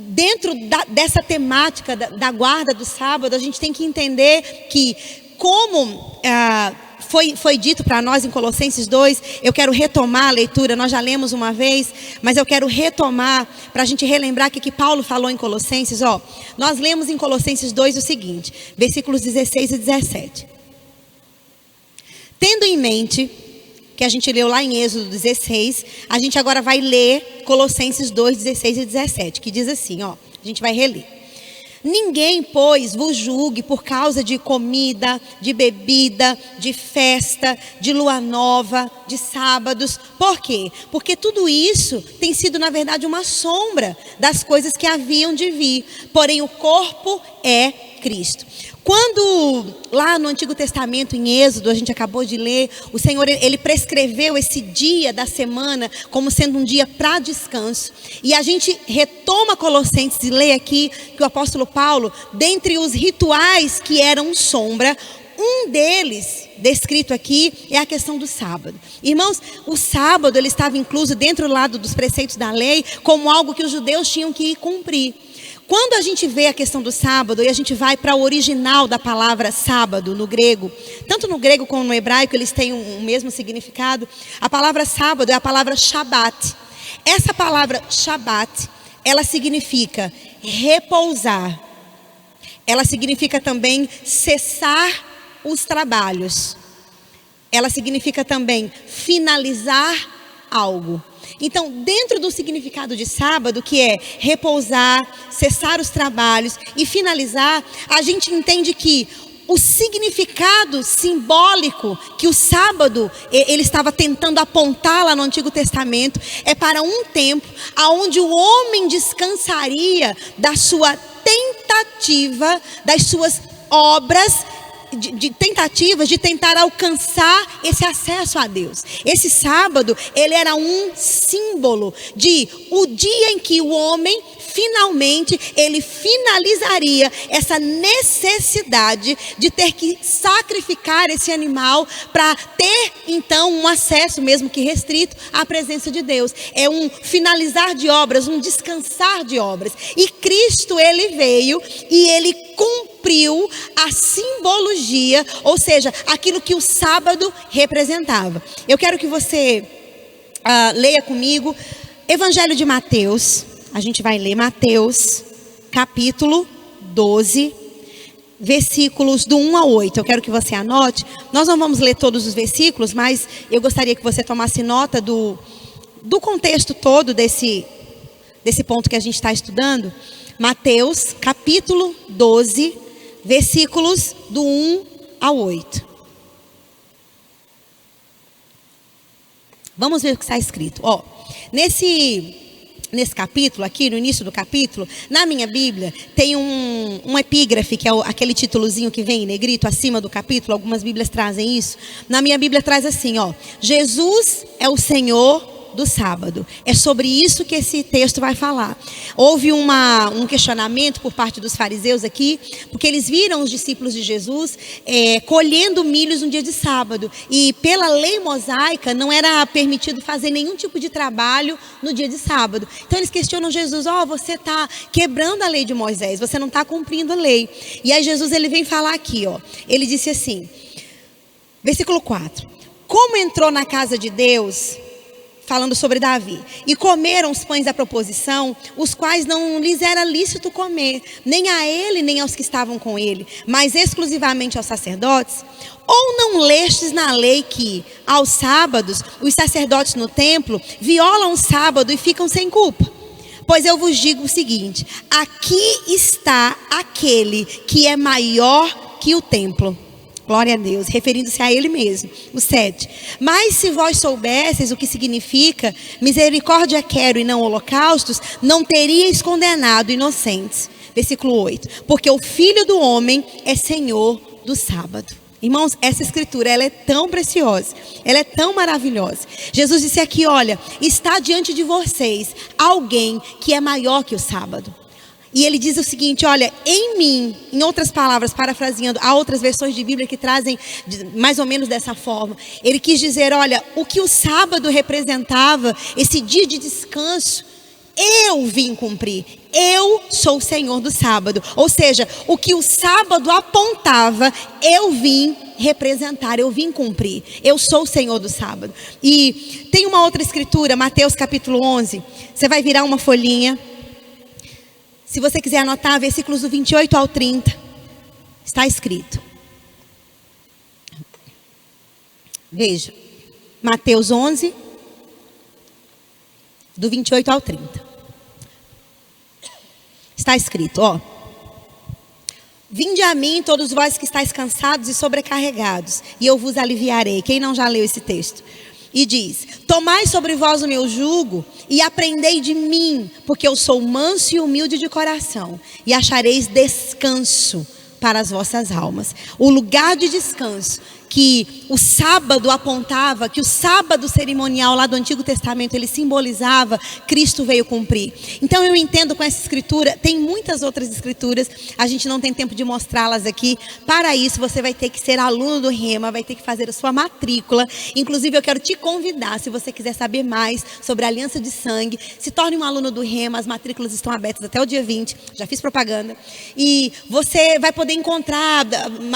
dentro dessa temática da guarda do sábado, a gente tem que entender que como foi dito para nós em Colossenses 2, eu quero retomar a leitura, nós já lemos uma vez, mas eu quero retomar para a gente relembrar o que Paulo falou em Colossenses. Nós lemos em Colossenses 2 o seguinte, versículos 16 e 17. Tendo em mente, que a gente leu lá em Êxodo 16, a gente agora vai ler Colossenses 2, 16 e 17, que diz assim, a gente vai reler. Ninguém, pois, vos julgue por causa de comida, de bebida, de festa, de lua nova, de sábados. Por quê? Porque tudo isso tem sido, na verdade, uma sombra das coisas que haviam de vir. Porém, o corpo é Cristo. Quando lá no Antigo Testamento, em Êxodo, a gente acabou de ler, o Senhor, Ele prescreveu esse dia da semana como sendo um dia para descanso. E a gente retoma Colossenses e lê aqui que o apóstolo Paulo, dentre os rituais que eram sombra, um deles, descrito aqui, é a questão do sábado. Irmãos, o sábado ele estava incluso dentro do lado dos preceitos da lei como algo que os judeus tinham que cumprir. Quando a gente vê a questão do sábado e a gente vai para o original da palavra sábado no grego, tanto no grego como no hebraico eles têm o mesmo significado. A palavra sábado é a palavra Shabat. Essa palavra Shabat, ela significa repousar. Ela significa também cessar os trabalhos. Ela significa também finalizar algo. Então, dentro do significado de sábado, que é repousar, cessar os trabalhos e finalizar, a gente entende que o significado simbólico que o sábado ele estava tentando apontar lá no Antigo Testamento é para um tempo onde o homem descansaria da sua tentativa, das suas obras, de tentativas de tentar alcançar esse acesso a Deus. Esse sábado, ele era um símbolo de o dia em que o homem finalmente ele finalizaria essa necessidade de ter que sacrificar esse animal para ter então um acesso, mesmo que restrito, à presença de Deus. É um finalizar de obras, um descansar de obras. E Cristo ele veio e ele cumpriu a simbologia, ou seja, aquilo que o sábado representava. Eu quero que você leia comigo Evangelho de Mateus. A gente vai ler Mateus, capítulo 12, versículos do 1 ao 8. Eu quero que você anote. Nós não vamos ler todos os versículos, mas eu gostaria que você tomasse nota do contexto todo desse ponto que a gente está estudando. Mateus, capítulo 12, versículos do 1 ao 8. Vamos ver o que está escrito. Nesse capítulo, aqui no início do capítulo, na minha Bíblia, tem um epígrafe, que é aquele títulozinho que vem em negrito acima do capítulo. Algumas Bíblias trazem isso. Na minha Bíblia traz assim, Jesus é o Senhor do sábado. É sobre isso que esse texto vai falar. Houve um questionamento por parte dos fariseus aqui, porque eles viram os discípulos de Jesus colhendo milhos no dia de sábado. E pela lei mosaica não era permitido fazer nenhum tipo de trabalho no dia de sábado. Então eles questionam Jesus: você está quebrando a lei de Moisés, você não está cumprindo a lei. E aí Jesus ele vem falar aqui, ele disse assim, versículo 4: como entrou na casa de Deus, falando sobre Davi, e comeram os pães da proposição, os quais não lhes era lícito comer, nem a ele, nem aos que estavam com ele, mas exclusivamente aos sacerdotes? Ou não lestes na lei que, aos sábados, os sacerdotes no templo violam o sábado e ficam sem culpa? Pois eu vos digo o seguinte: aqui está aquele que é maior que o templo. Glória a Deus, referindo-se a ele mesmo. O 7. Mas se vós soubesseis o que significa misericórdia quero e não holocaustos, não teríeis condenado inocentes. Versículo 8. Porque o Filho do Homem é Senhor do sábado. Irmãos, essa escritura, ela é tão preciosa, ela é tão maravilhosa. Jesus disse aqui, olha, está diante de vocês alguém que é maior que o sábado. E ele diz o seguinte, olha, em mim, em outras palavras, parafraseando, há outras versões de Bíblia que trazem mais ou menos dessa forma. Ele quis dizer, olha, o que o sábado representava, esse dia de descanso, eu vim cumprir. Eu sou o Senhor do sábado. Ou seja, o que o sábado apontava, eu vim representar, eu vim cumprir. Eu sou o Senhor do sábado. E tem uma outra escritura, Mateus capítulo 11. Você vai virar uma folhinha. Se você quiser anotar, versículos do 28 ao 30. Está escrito. Veja. Mateus 11, do 28 ao 30. Está escrito, ó. Vinde a mim, todos vós que estáis cansados e sobrecarregados, e eu vos aliviarei. Quem não já leu esse texto? E diz, tomai sobre vós o meu jugo e aprendei de mim, porque eu sou manso e humilde de coração, e achareis descanso para as vossas almas. O lugar de descanso que o sábado apontava, que o sábado cerimonial lá do Antigo Testamento ele simbolizava, Cristo veio cumprir. Então eu entendo com essa escritura, tem muitas outras escrituras, a gente não tem tempo de mostrá-las aqui. Para isso você vai ter que ser aluno do Rema, vai ter que fazer a sua matrícula. Inclusive eu quero te convidar, se você quiser saber mais sobre a aliança de sangue, se torne um aluno do Rema, as matrículas estão abertas até o dia 20, já fiz propaganda. E você vai poder encontrar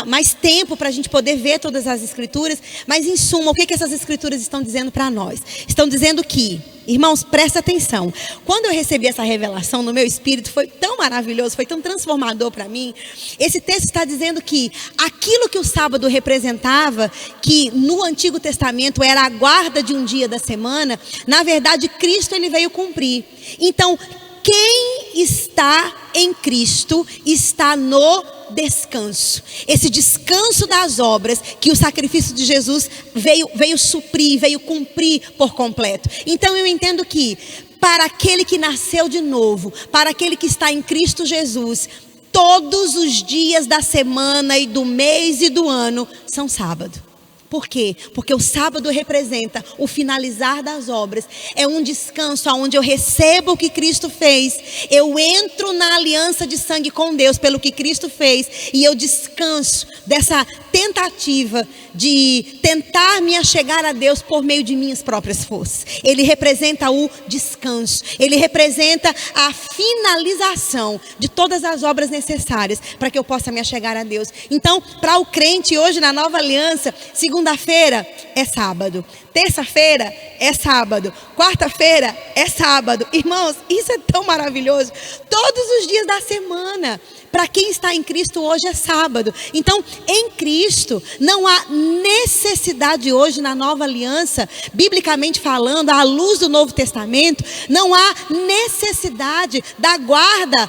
mais tempo para a gente poder ver todas as escrituras, mas em suma, o que essas escrituras estão dizendo para nós? Estão dizendo que, irmãos, presta atenção, quando eu recebi essa revelação no meu espírito, foi tão maravilhoso, foi tão transformador para mim. Esse texto está dizendo que aquilo que o sábado representava, que no Antigo Testamento era a guarda de um dia da semana, na verdade Cristo ele veio cumprir. Então, quem está em Cristo está no descanso. Esse descanso das obras que o sacrifício de Jesus veio suprir, veio cumprir por completo. Então eu entendo que para aquele que nasceu de novo, para aquele que está em Cristo Jesus, todos os dias da semana e do mês e do ano são sábado. Por quê? Porque o sábado representa o finalizar das obras. É um descanso onde eu recebo o que Cristo fez. Eu entro na aliança de sangue com Deus pelo que Cristo fez. E eu descanso dessa tentativa de tentar me achegar a Deus por meio de minhas próprias forças. Ele representa o descanso. Ele representa a finalização de todas as obras necessárias para que eu possa me achegar a Deus. Então, para o crente hoje na nova aliança, segunda-feira é sábado, terça-feira é sábado, quarta-feira é sábado. Irmãos, isso é tão maravilhoso. Todos os dias da semana, para quem está em Cristo hoje é sábado. Então, em Cristo, não há necessidade hoje na nova aliança, biblicamente falando, à luz do Novo Testamento, não há necessidade da guarda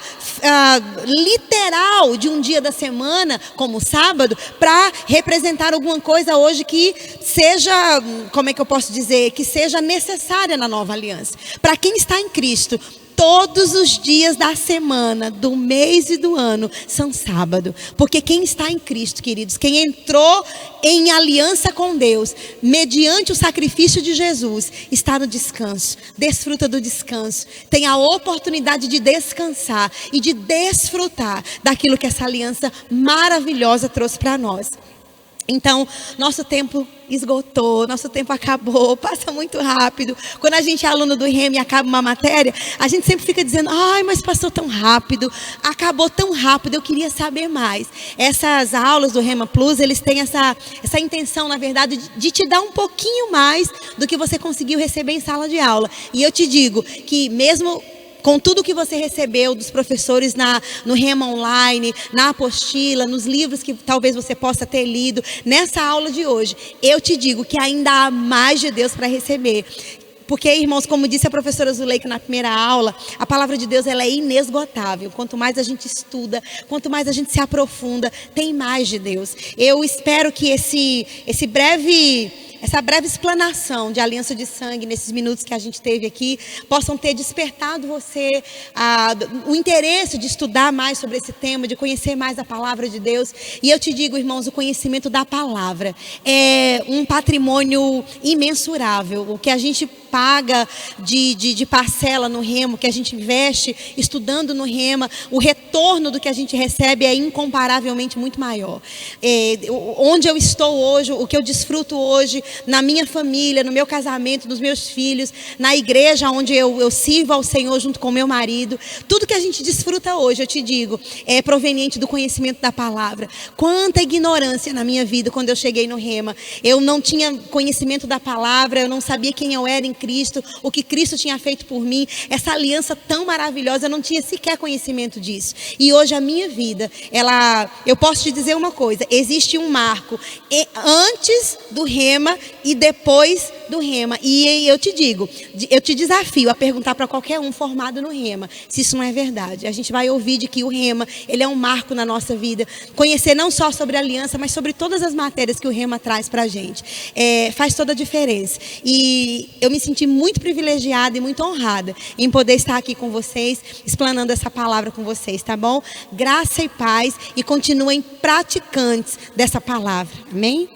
literal de um dia da semana, como o sábado, para representar alguma coisa hoje que seja, como é que eu posso dizer, que seja necessária na nova aliança. Para quem está em Cristo, todos os dias da semana, do mês e do ano são sábado. Porque quem está em Cristo, queridos, quem entrou em aliança com Deus, mediante o sacrifício de Jesus, está no descanso. Desfruta do descanso. Tem a oportunidade de descansar e de desfrutar daquilo que essa aliança maravilhosa trouxe para nós. Então, nosso tempo esgotou, nosso tempo acabou, passa muito rápido. Quando a gente é aluno do Rema e acaba uma matéria, a gente sempre fica dizendo, ai, mas passou tão rápido, acabou tão rápido, eu queria saber mais. Essas aulas do Rema Plus, eles têm essa intenção, na verdade, de te dar um pouquinho mais do que você conseguiu receber em sala de aula. E eu te digo que mesmo com tudo que você recebeu dos professores no Rema Online, na apostila, nos livros que talvez você possa ter lido, nessa aula de hoje, eu te digo que ainda há mais de Deus para receber. Porque, irmãos, como disse a professora Zuleika na primeira aula, a palavra de Deus ela é inesgotável. Quanto mais a gente estuda, quanto mais a gente se aprofunda, tem mais de Deus. Eu espero que esse breve essa breve explanação de aliança de sangue nesses minutos que a gente teve aqui possam ter despertado você o interesse de estudar mais sobre esse tema, de conhecer mais a palavra de Deus. E eu te digo, irmãos, o conhecimento da palavra é um patrimônio imensurável. O que a gente paga de parcela no Rema, que a gente investe estudando no Rema, o retorno do que a gente recebe é incomparavelmente muito maior. Onde eu estou hoje, o que eu desfruto hoje, na minha família, no meu casamento, nos meus filhos, na igreja onde eu sirvo ao Senhor junto com meu marido, tudo que a gente desfruta hoje, eu te digo, é proveniente do conhecimento da palavra. Quanta ignorância na minha vida quando eu cheguei no Rema. Eu não tinha conhecimento da palavra, eu não sabia quem eu era em Cristo, o que Cristo tinha feito por mim, essa aliança tão maravilhosa, eu não tinha sequer conhecimento disso. E hoje a minha vida, eu posso te dizer uma coisa, existe um marco antes do Rema e depois do Rema. E eu te digo, eu te desafio a perguntar para qualquer um formado no Rema, se isso não é verdade. A gente vai ouvir de que o Rema, ele é um marco na nossa vida. Conhecer não só sobre a aliança, mas sobre todas as matérias que o Rema traz para a gente. Faz toda a diferença. E eu me senti muito privilegiada e muito honrada em poder estar aqui com vocês, explanando essa palavra com vocês, tá bom? Graça e paz, e continuem praticantes dessa palavra. Amém?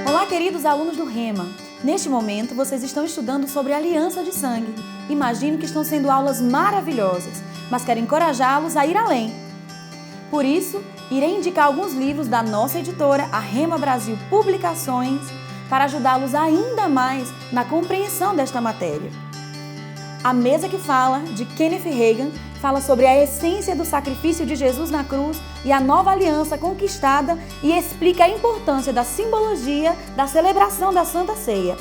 Olá, queridos alunos do Rema. Neste momento, vocês estão estudando sobre aliança de sangue. Imagino que estão sendo aulas maravilhosas, mas quero encorajá-los a ir além. Por isso, irei indicar alguns livros da nossa editora, a Rema Brasil Publicações, para ajudá-los ainda mais na compreensão desta matéria. A Mesa que Fala, de Kenneth Hagin, fala sobre a essência do sacrifício de Jesus na cruz e a nova aliança conquistada e explica a importância da simbologia da celebração da Santa Ceia.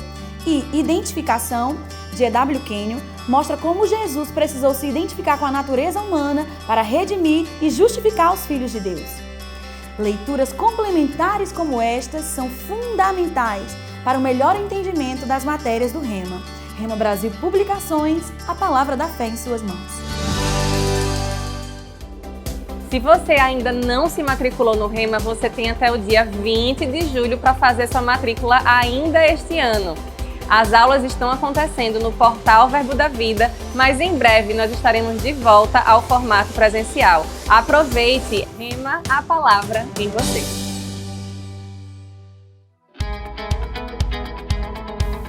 E Identificação, de E.W. Kenyon, mostra como Jesus precisou se identificar com a natureza humana para redimir e justificar os filhos de Deus. Leituras complementares como estas são fundamentais para o melhor entendimento das matérias do Rema. Rema Brasil Publicações, a palavra da fé em suas mãos. Se você ainda não se matriculou no Rema, você tem até o dia 20 de julho para fazer sua matrícula ainda este ano. As aulas estão acontecendo no portal Verbo da Vida, mas em breve nós estaremos de volta ao formato presencial. Aproveite! Rema, a palavra em você.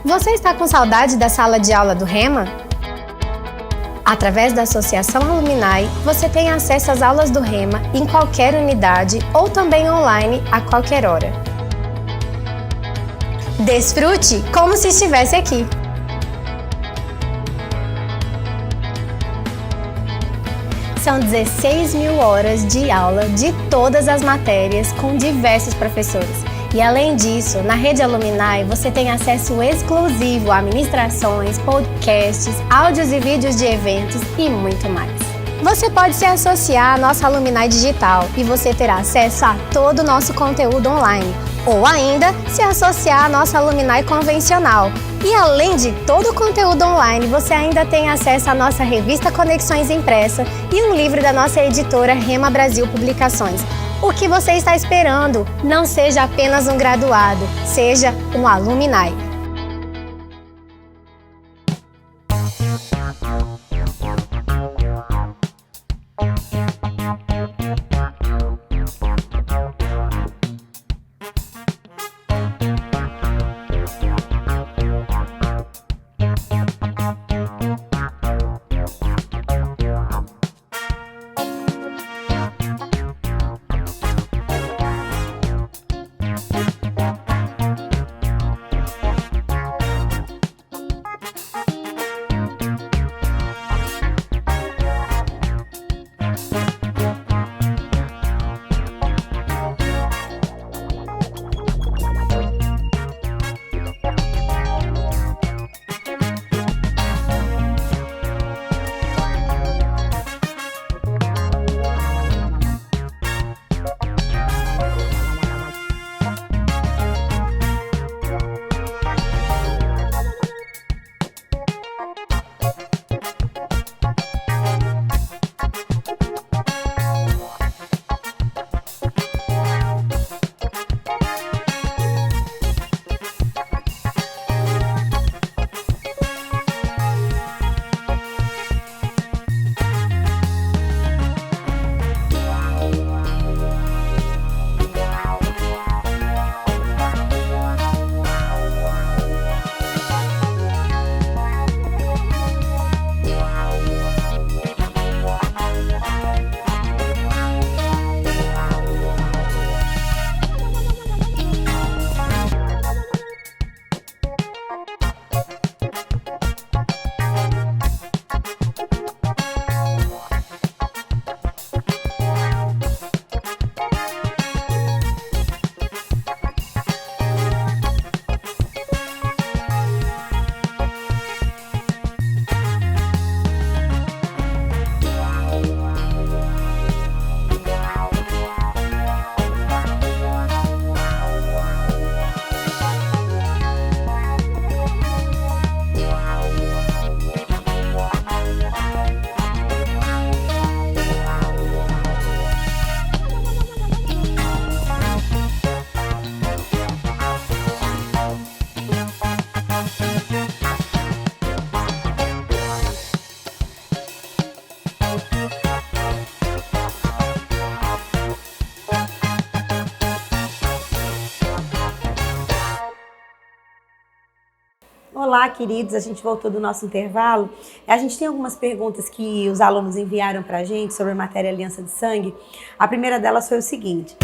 Você está com saudade da sala de aula do Rema? Através da Associação Alumni, você tem acesso às aulas do Rema em qualquer unidade ou também online a qualquer hora. Desfrute como se estivesse aqui! São 16 mil horas de aula de todas as matérias com diversos professores. E além disso, na Rede Alumni você tem acesso exclusivo a ministrações, podcasts, áudios e vídeos de eventos e muito mais. Você pode se associar à nossa Alumni Digital e você terá acesso a todo o nosso conteúdo online. Ou ainda, se associar à nossa Alumni Convencional. E além de todo o conteúdo online, você ainda tem acesso à nossa revista Conexões Impressa e um livro da nossa editora Rema Brasil Publicações. O que você está esperando? Não seja apenas um graduado, seja um alumni. Olá, queridos, a gente voltou do nosso intervalo. A gente tem algumas perguntas que os alunos enviaram para a gente sobre a matéria Aliança de Sangue. A primeira delas foi o seguinte: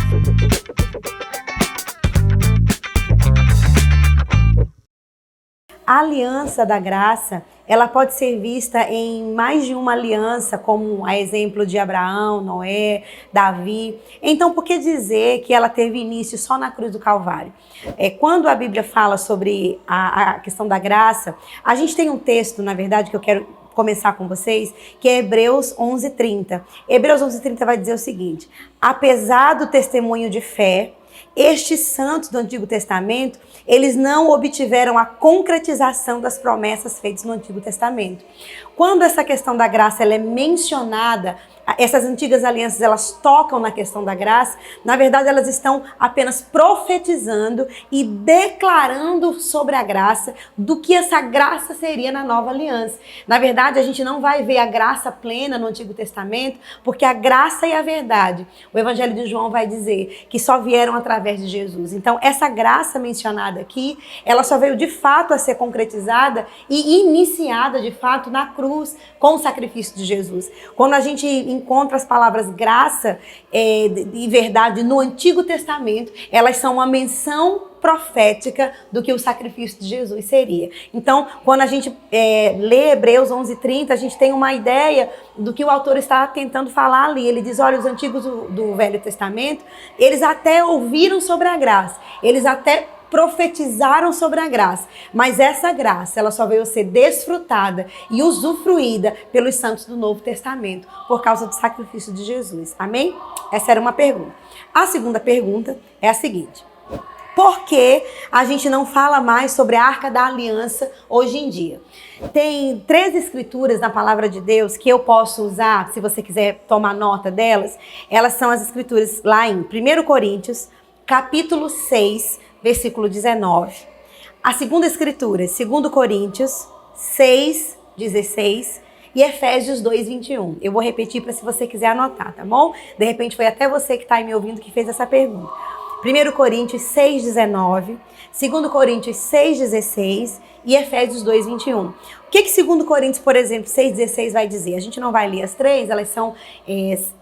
a aliança da graça, ela pode ser vista em mais de uma aliança, como a exemplo de Abraão, Noé, Davi. Então, por que dizer que ela teve início só na cruz do Calvário? Quando a Bíblia fala sobre a questão da graça, a gente tem um texto, na verdade, que eu quero começar com vocês, que é Hebreus 11:30. Hebreus 11:30 vai dizer o seguinte: apesar do testemunho de fé, estes santos do Antigo Testamento, eles não obtiveram a concretização das promessas feitas no Antigo Testamento. Quando essa questão da graça ela é mencionada, essas antigas alianças elas tocam na questão da graça, na verdade elas estão apenas profetizando e declarando sobre a graça, do que essa graça seria na nova aliança. Na verdade, a gente não vai ver a graça plena no Antigo Testamento, porque a graça e a verdade, o Evangelho de João vai dizer que só vieram através de Jesus. Então, essa graça mencionada aqui, ela só veio de fato a ser concretizada e iniciada de fato na cruz, com o sacrifício de Jesus. Quando a gente encontra as palavras graça e verdade no Antigo Testamento, elas são uma menção profética do que o sacrifício de Jesus seria. Então, quando a gente lê Hebreus 11:30, a gente tem uma ideia do que o autor está tentando falar ali. Ele diz, olha, os antigos do Velho Testamento, eles até ouviram sobre a graça, eles até profetizaram sobre a graça, mas essa graça, ela só veio ser desfrutada e usufruída pelos santos do Novo Testamento, por causa do sacrifício de Jesus. Amém? Essa era uma pergunta. A segunda pergunta é a seguinte: por que a gente não fala mais sobre a Arca da Aliança hoje em dia? Tem 3 escrituras na Palavra de Deus que eu posso usar, se você quiser tomar nota delas. Elas são as escrituras lá em 1 Coríntios, capítulo 6, versículo 19. A segunda escritura, 2 Coríntios 6, 16 e Efésios 2, 21. Eu vou repetir para se você quiser anotar, tá bom? De repente foi até você que está aí me ouvindo que fez essa pergunta. 1 Coríntios 6, 19, 2 Coríntios 6, 16 e Efésios 2, 21. O que 2 Coríntios, por exemplo, 6, 16 vai dizer? A gente não vai ler as 3, elas são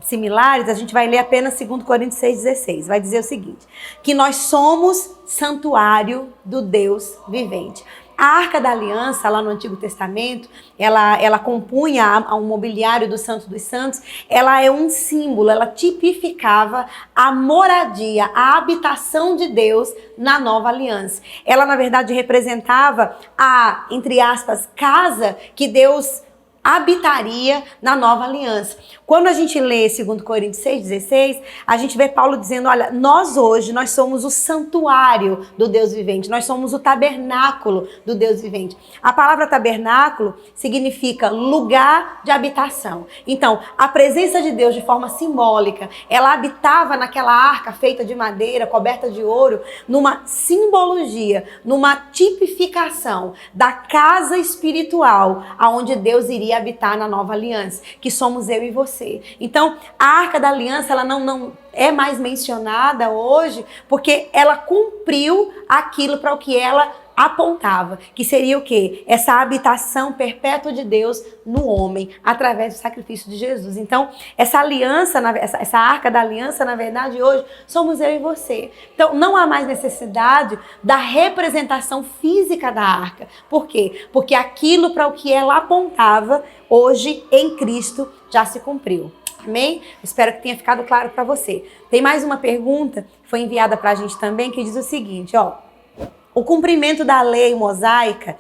similares, a gente vai ler apenas 2 Coríntios 6, 16. Vai dizer o seguinte: que nós somos santuário do Deus vivente. A Arca da Aliança, lá no Antigo Testamento, ela compunha um mobiliário do Santo dos Santos, ela é um símbolo, ela tipificava a moradia, a habitação de Deus na Nova Aliança. Ela, na verdade, representava a, entre aspas, casa que Deus habitaria na Nova Aliança. Quando a gente lê 2 Coríntios 6,16, a gente vê Paulo dizendo, olha, nós hoje, nós somos o santuário do Deus vivente, nós somos o tabernáculo do Deus vivente. A palavra tabernáculo significa lugar de habitação. Então, a presença de Deus de forma simbólica, ela habitava naquela arca feita de madeira, coberta de ouro, numa simbologia, numa tipificação da casa espiritual, aonde Deus iria habitar na Nova Aliança, que somos eu e você. Então, a Arca da Aliança, ela não é mais mencionada hoje, porque ela cumpriu aquilo para o que ela apontava, que seria o quê? Essa habitação perpétua de Deus no homem, através do sacrifício de Jesus. Então, essa aliança, essa Arca da Aliança, na verdade, hoje, somos eu e você. Então, não há mais necessidade da representação física da arca. Por quê? Porque aquilo para o que ela apontava, hoje, em Cristo, já se cumpriu. Amém? Espero que tenha ficado claro para você. Tem mais uma pergunta, foi enviada para a gente também, que diz o seguinte, ó. O cumprimento da lei mosaica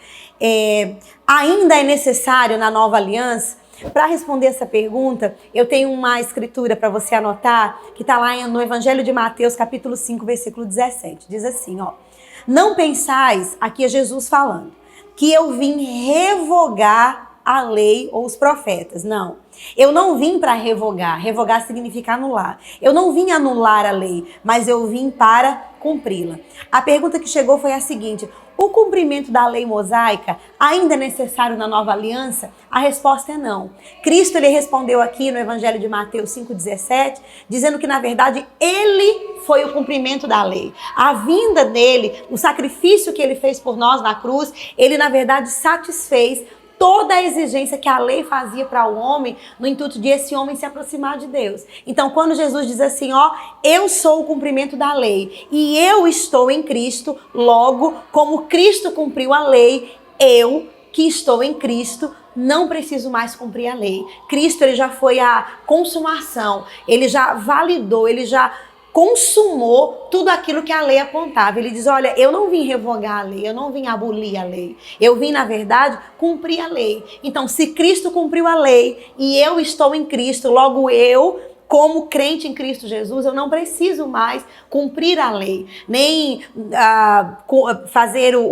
ainda é necessário na Nova Aliança? Para responder essa pergunta, eu tenho uma escritura para você anotar, que está lá no Evangelho de Mateus, capítulo 5, versículo 17. Diz assim, ó. Não pensais, aqui é Jesus falando, que eu vim revogar a lei ou os profetas. Não. Eu não vim para revogar. Revogar significa anular. Eu não vim anular a lei, mas eu vim para cumpri-la. A pergunta que chegou foi a seguinte: o cumprimento da lei mosaica ainda é necessário na nova aliança? A resposta é não. Cristo ele respondeu aqui no Evangelho de Mateus 5,17, dizendo que na verdade ele foi o cumprimento da lei. A vinda dele, o sacrifício que ele fez por nós na cruz, ele na verdade satisfez toda a exigência que a lei fazia para o homem, no intuito de esse homem se aproximar de Deus. Então, quando Jesus diz assim, ó, eu sou o cumprimento da lei e eu estou em Cristo, logo, como Cristo cumpriu a lei, eu que estou em Cristo não preciso mais cumprir a lei. Cristo ele já foi a consumação, ele já validou, ele já consumou tudo aquilo que a lei apontava. Ele diz, olha, eu não vim revogar a lei, eu não vim abolir a lei. Eu vim, na verdade, cumprir a lei. Então, se Cristo cumpriu a lei e eu estou em Cristo, logo eu, como crente em Cristo Jesus, eu não preciso mais cumprir a lei, nem fazer o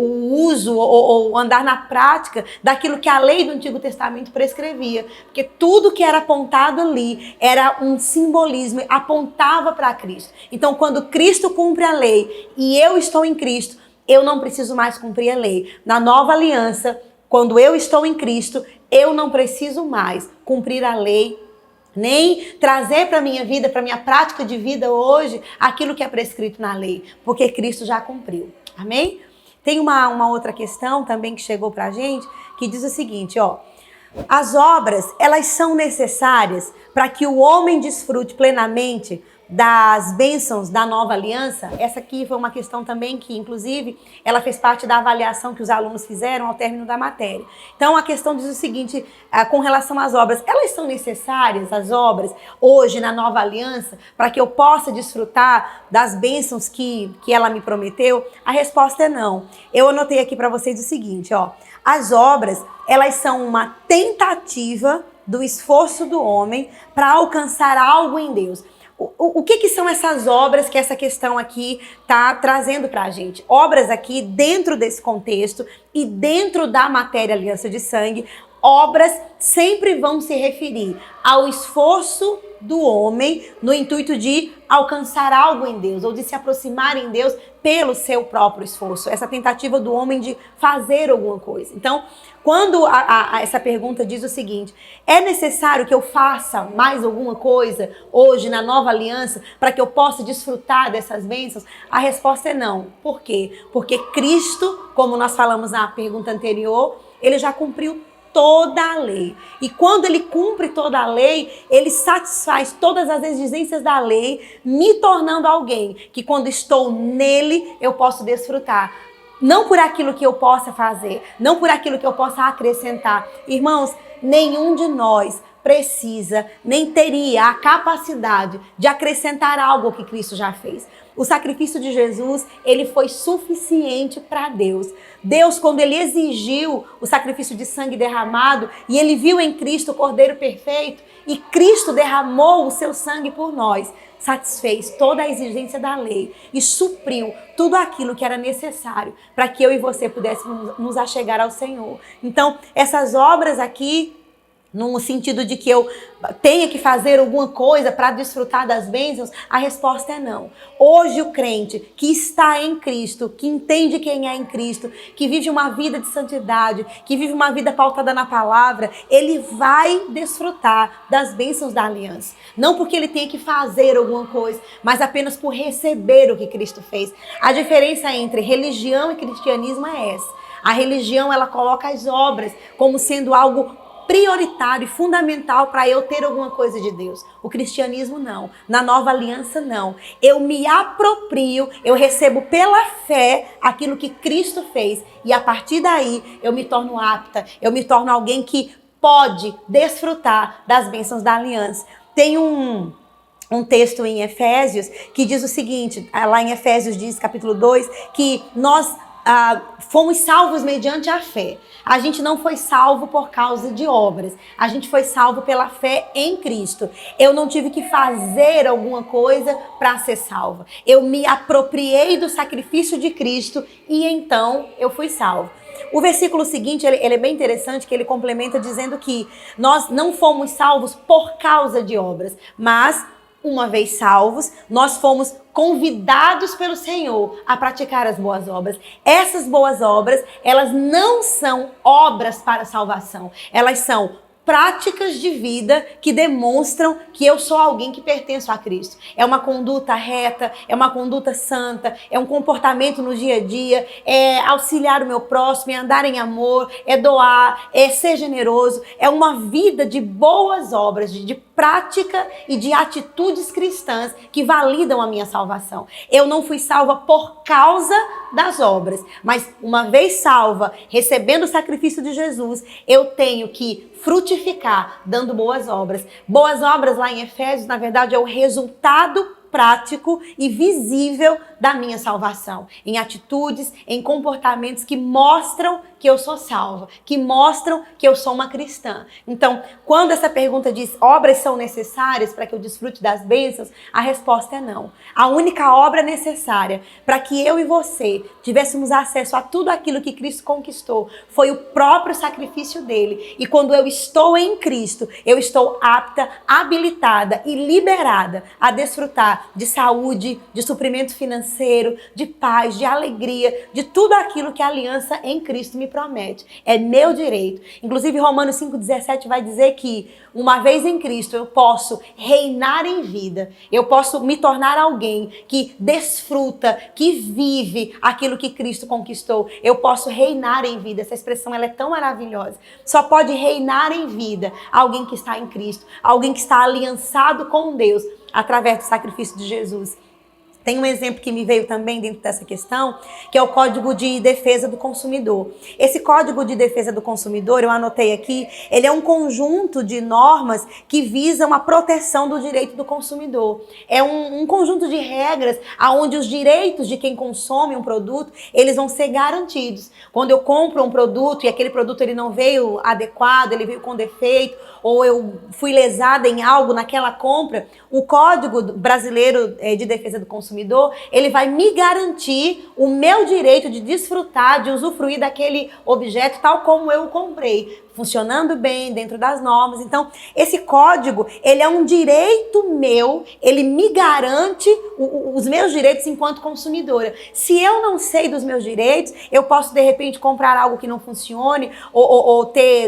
uso ou andar na prática daquilo que a lei do Antigo Testamento prescrevia. Porque tudo que era apontado ali era um simbolismo, apontava para Cristo. Então, quando Cristo cumpre a lei e eu estou em Cristo, eu não preciso mais cumprir a lei. Na nova aliança, quando eu estou em Cristo, eu não preciso mais cumprir a lei, nem trazer para a minha vida, para a minha prática de vida hoje, aquilo que é prescrito na lei, porque Cristo já cumpriu. Amém? Tem uma outra questão também que chegou para a gente, que diz o seguinte, ó, as obras, elas são necessárias para que o homem desfrute plenamente das bênçãos da nova aliança? Essa aqui foi uma questão também que, inclusive, ela fez parte da avaliação que os alunos fizeram ao término da matéria. Então, a questão diz o seguinte, com relação às obras, elas são necessárias, as obras, hoje na nova aliança, para que eu possa desfrutar das bênçãos que ela me prometeu? A resposta é não. Eu anotei aqui para vocês o seguinte, ó, as obras, elas são uma tentativa do esforço do homem para alcançar algo em Deus. O que são essas obras que essa questão aqui está trazendo para a gente? Obras aqui dentro desse contexto e dentro da matéria aliança de sangue, obras sempre vão se referir ao esforço do homem no intuito de alcançar algo em Deus ou de se aproximar em Deus pelo seu próprio esforço. Essa tentativa do homem de fazer alguma coisa. Então, quando essa pergunta diz o seguinte, é necessário que eu faça mais alguma coisa hoje na nova aliança para que eu possa desfrutar dessas bênçãos? A resposta é não. Por quê? Porque Cristo, como nós falamos na pergunta anterior, ele já cumpriu toda a lei. E quando ele cumpre toda a lei, ele satisfaz todas as exigências da lei, me tornando alguém que quando estou nele, eu posso desfrutar. Não por aquilo que eu possa fazer, não por aquilo que eu possa acrescentar. Irmãos, nenhum de nós precisa, nem teria a capacidade de acrescentar algo que Cristo já fez. O sacrifício de Jesus, ele foi suficiente para Deus. Deus, quando ele exigiu o sacrifício de sangue derramado, e ele viu em Cristo o Cordeiro perfeito, e Cristo derramou o seu sangue por nós, satisfez toda a exigência da lei e supriu tudo aquilo que era necessário para que eu e você pudéssemos nos achegar ao Senhor. Então, essas obras aqui, no sentido de que eu tenha que fazer alguma coisa para desfrutar das bênçãos, a resposta é não. Hoje o crente que está em Cristo, que entende quem é em Cristo, que vive uma vida de santidade, que vive uma vida pautada na palavra, ele vai desfrutar das bênçãos da aliança. Não porque ele tenha que fazer alguma coisa, mas apenas por receber o que Cristo fez. A diferença entre religião e cristianismo é essa. A religião, ela coloca as obras como sendo algo prioritário e fundamental para eu ter alguma coisa de Deus. O cristianismo não. Na nova aliança não. Eu me aproprio, eu recebo pela fé aquilo que Cristo fez e a partir daí eu me torno apta, eu me torno alguém que pode desfrutar das bênçãos da aliança. Tem um texto em Efésios que diz o seguinte, lá em Efésios diz, capítulo 2, que nós fomos salvos mediante a fé. A gente não foi salvo por causa de obras. A gente foi salvo pela fé em Cristo. Eu não tive que fazer alguma coisa para ser salva. Eu me apropriei do sacrifício de Cristo e então eu fui salvo. O versículo seguinte, ele é bem interessante, que ele complementa dizendo que nós não fomos salvos por causa de obras, mas Uma vez salvos, nós fomos convidados pelo Senhor a praticar as boas obras. Essas boas obras, elas não são obras para salvação. Elas são práticas de vida que demonstram que eu sou alguém que pertenço a Cristo. É uma conduta reta, é uma conduta santa, é um comportamento no dia a dia, é auxiliar o meu próximo, é andar em amor, é doar, é ser generoso, é uma vida de boas obras, de prática e de atitudes cristãs que validam a minha salvação. Eu não fui salva por causa das obras, mas uma vez salva, recebendo o sacrifício de Jesus, eu tenho que frutificar dando boas obras. Boas obras lá em Efésios, na verdade, é o resultado prático e visível da minha salvação, em atitudes, em comportamentos que mostram que eu sou salva, que mostram que eu sou uma cristã. Então, quando essa pergunta diz, obras são necessárias para que eu desfrute das bênçãos, a resposta é não. A única obra necessária para que eu e você tivéssemos acesso a tudo aquilo que Cristo conquistou foi o próprio sacrifício dele. E quando eu estou em Cristo, eu estou apta, habilitada e liberada a desfrutar de saúde, de suprimento financeiro, de paz, de alegria, de tudo aquilo que a aliança em Cristo me promete. É meu direito. Inclusive, Romanos 5,17 vai dizer que, uma vez em Cristo, eu posso reinar em vida. Eu posso me tornar alguém que desfruta, que vive aquilo que Cristo conquistou. Eu posso reinar em vida. Essa expressão ela é tão maravilhosa. Só pode reinar em vida alguém que está em Cristo, alguém que está aliançado com Deus através do sacrifício de Jesus. Tem um exemplo que me veio também dentro dessa questão, que é o Código de Defesa do Consumidor. Esse Código de Defesa do Consumidor, eu anotei aqui, ele é um conjunto de normas que visam a proteção do direito do consumidor. É um conjunto de regras onde os direitos de quem consome um produto, eles vão ser garantidos. Quando eu compro um produto e aquele produto ele não veio adequado, ele veio com defeito, ou eu fui lesada em algo naquela compra, o Código Brasileiro de Defesa do Consumidor, ele vai me garantir o meu direito de desfrutar, de usufruir daquele objeto tal como eu o comprei, funcionando bem, dentro das normas. Então, esse código, ele é um direito meu, ele me garante os meus direitos enquanto consumidora. Se eu não sei dos meus direitos, eu posso, de repente, comprar algo que não funcione, ou ter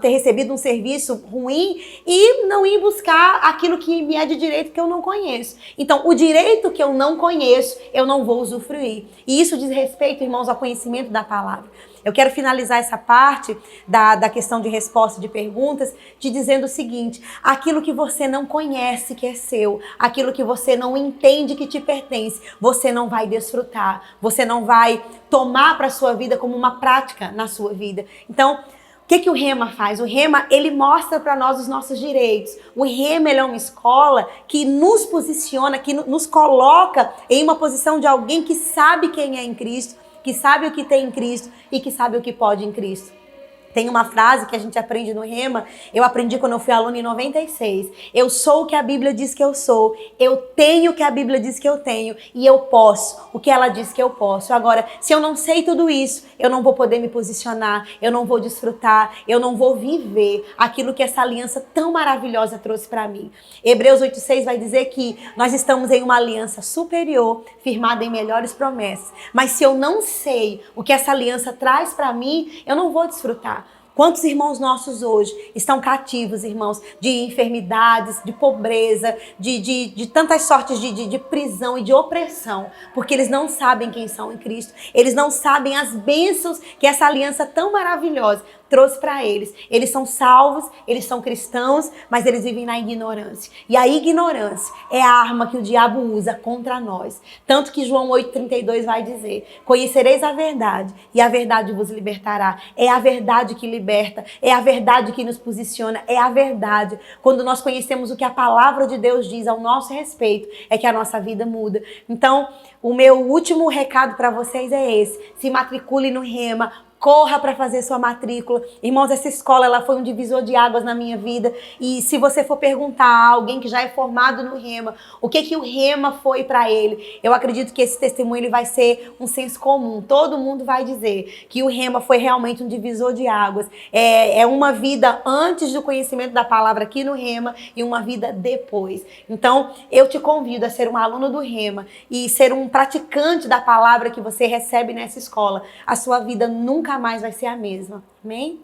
recebido um serviço ruim e não ir buscar aquilo que me é de direito que eu não conheço. Então, o direito que eu não conheço, eu não vou usufruir. E isso diz respeito, irmãos, ao conhecimento da palavra. Eu quero finalizar essa parte da questão de resposta de perguntas te dizendo o seguinte: aquilo que você não conhece que é seu, aquilo que você não entende que te pertence, você não vai desfrutar, você não vai tomar para a sua vida como uma prática na sua vida. Então, o que o Rema faz? O Rema, ele mostra para nós os nossos direitos. O Rema, ele é uma escola que nos posiciona, que nos coloca em uma posição de alguém que sabe quem é em Cristo, que sabe o que tem em Cristo e que sabe o que pode em Cristo. Tem uma frase que a gente aprende no Rema, eu aprendi quando eu fui aluna em 96. Eu sou o que a Bíblia diz que eu sou, eu tenho o que a Bíblia diz que eu tenho e eu posso o que ela diz que eu posso. Agora, se eu não sei tudo isso, eu não vou poder me posicionar, eu não vou desfrutar, eu não vou viver aquilo que essa aliança tão maravilhosa trouxe para mim. Hebreus 8,6 vai dizer que nós estamos em uma aliança superior, firmada em melhores promessas. Mas se eu não sei o que essa aliança traz para mim, eu não vou desfrutar. Quantos irmãos nossos hoje estão cativos, irmãos, de enfermidades, de pobreza, de tantas sortes de prisão e de opressão, porque eles não sabem quem são em Cristo, eles não sabem as bênçãos que essa aliança tão maravilhosa trouxe para eles. Eles são salvos, eles são cristãos, mas eles vivem na ignorância. E a ignorância é a arma que o diabo usa contra nós. Tanto que João 8,32 vai dizer: conhecereis a verdade e a verdade vos libertará. É a verdade que liberta, é a verdade que nos posiciona, é a verdade. Quando nós conhecemos o que a palavra de Deus diz ao nosso respeito, é que a nossa vida muda. Então, o meu último recado para vocês é esse: se matricule no Rema, corra para fazer sua matrícula. Irmãos, essa escola ela foi um divisor de águas na minha vida. E se você for perguntar a alguém que já é formado no Rema, o que o Rema foi para ele, eu acredito que esse testemunho ele vai ser um senso comum. Todo mundo vai dizer que o Rema foi realmente um divisor de águas. É uma vida antes do conhecimento da palavra aqui no Rema e uma vida depois. Então, eu te convido a ser um aluno do Rema e ser um praticante da palavra que você recebe nessa escola. A sua vida nunca mais vai ser a mesma. Amém?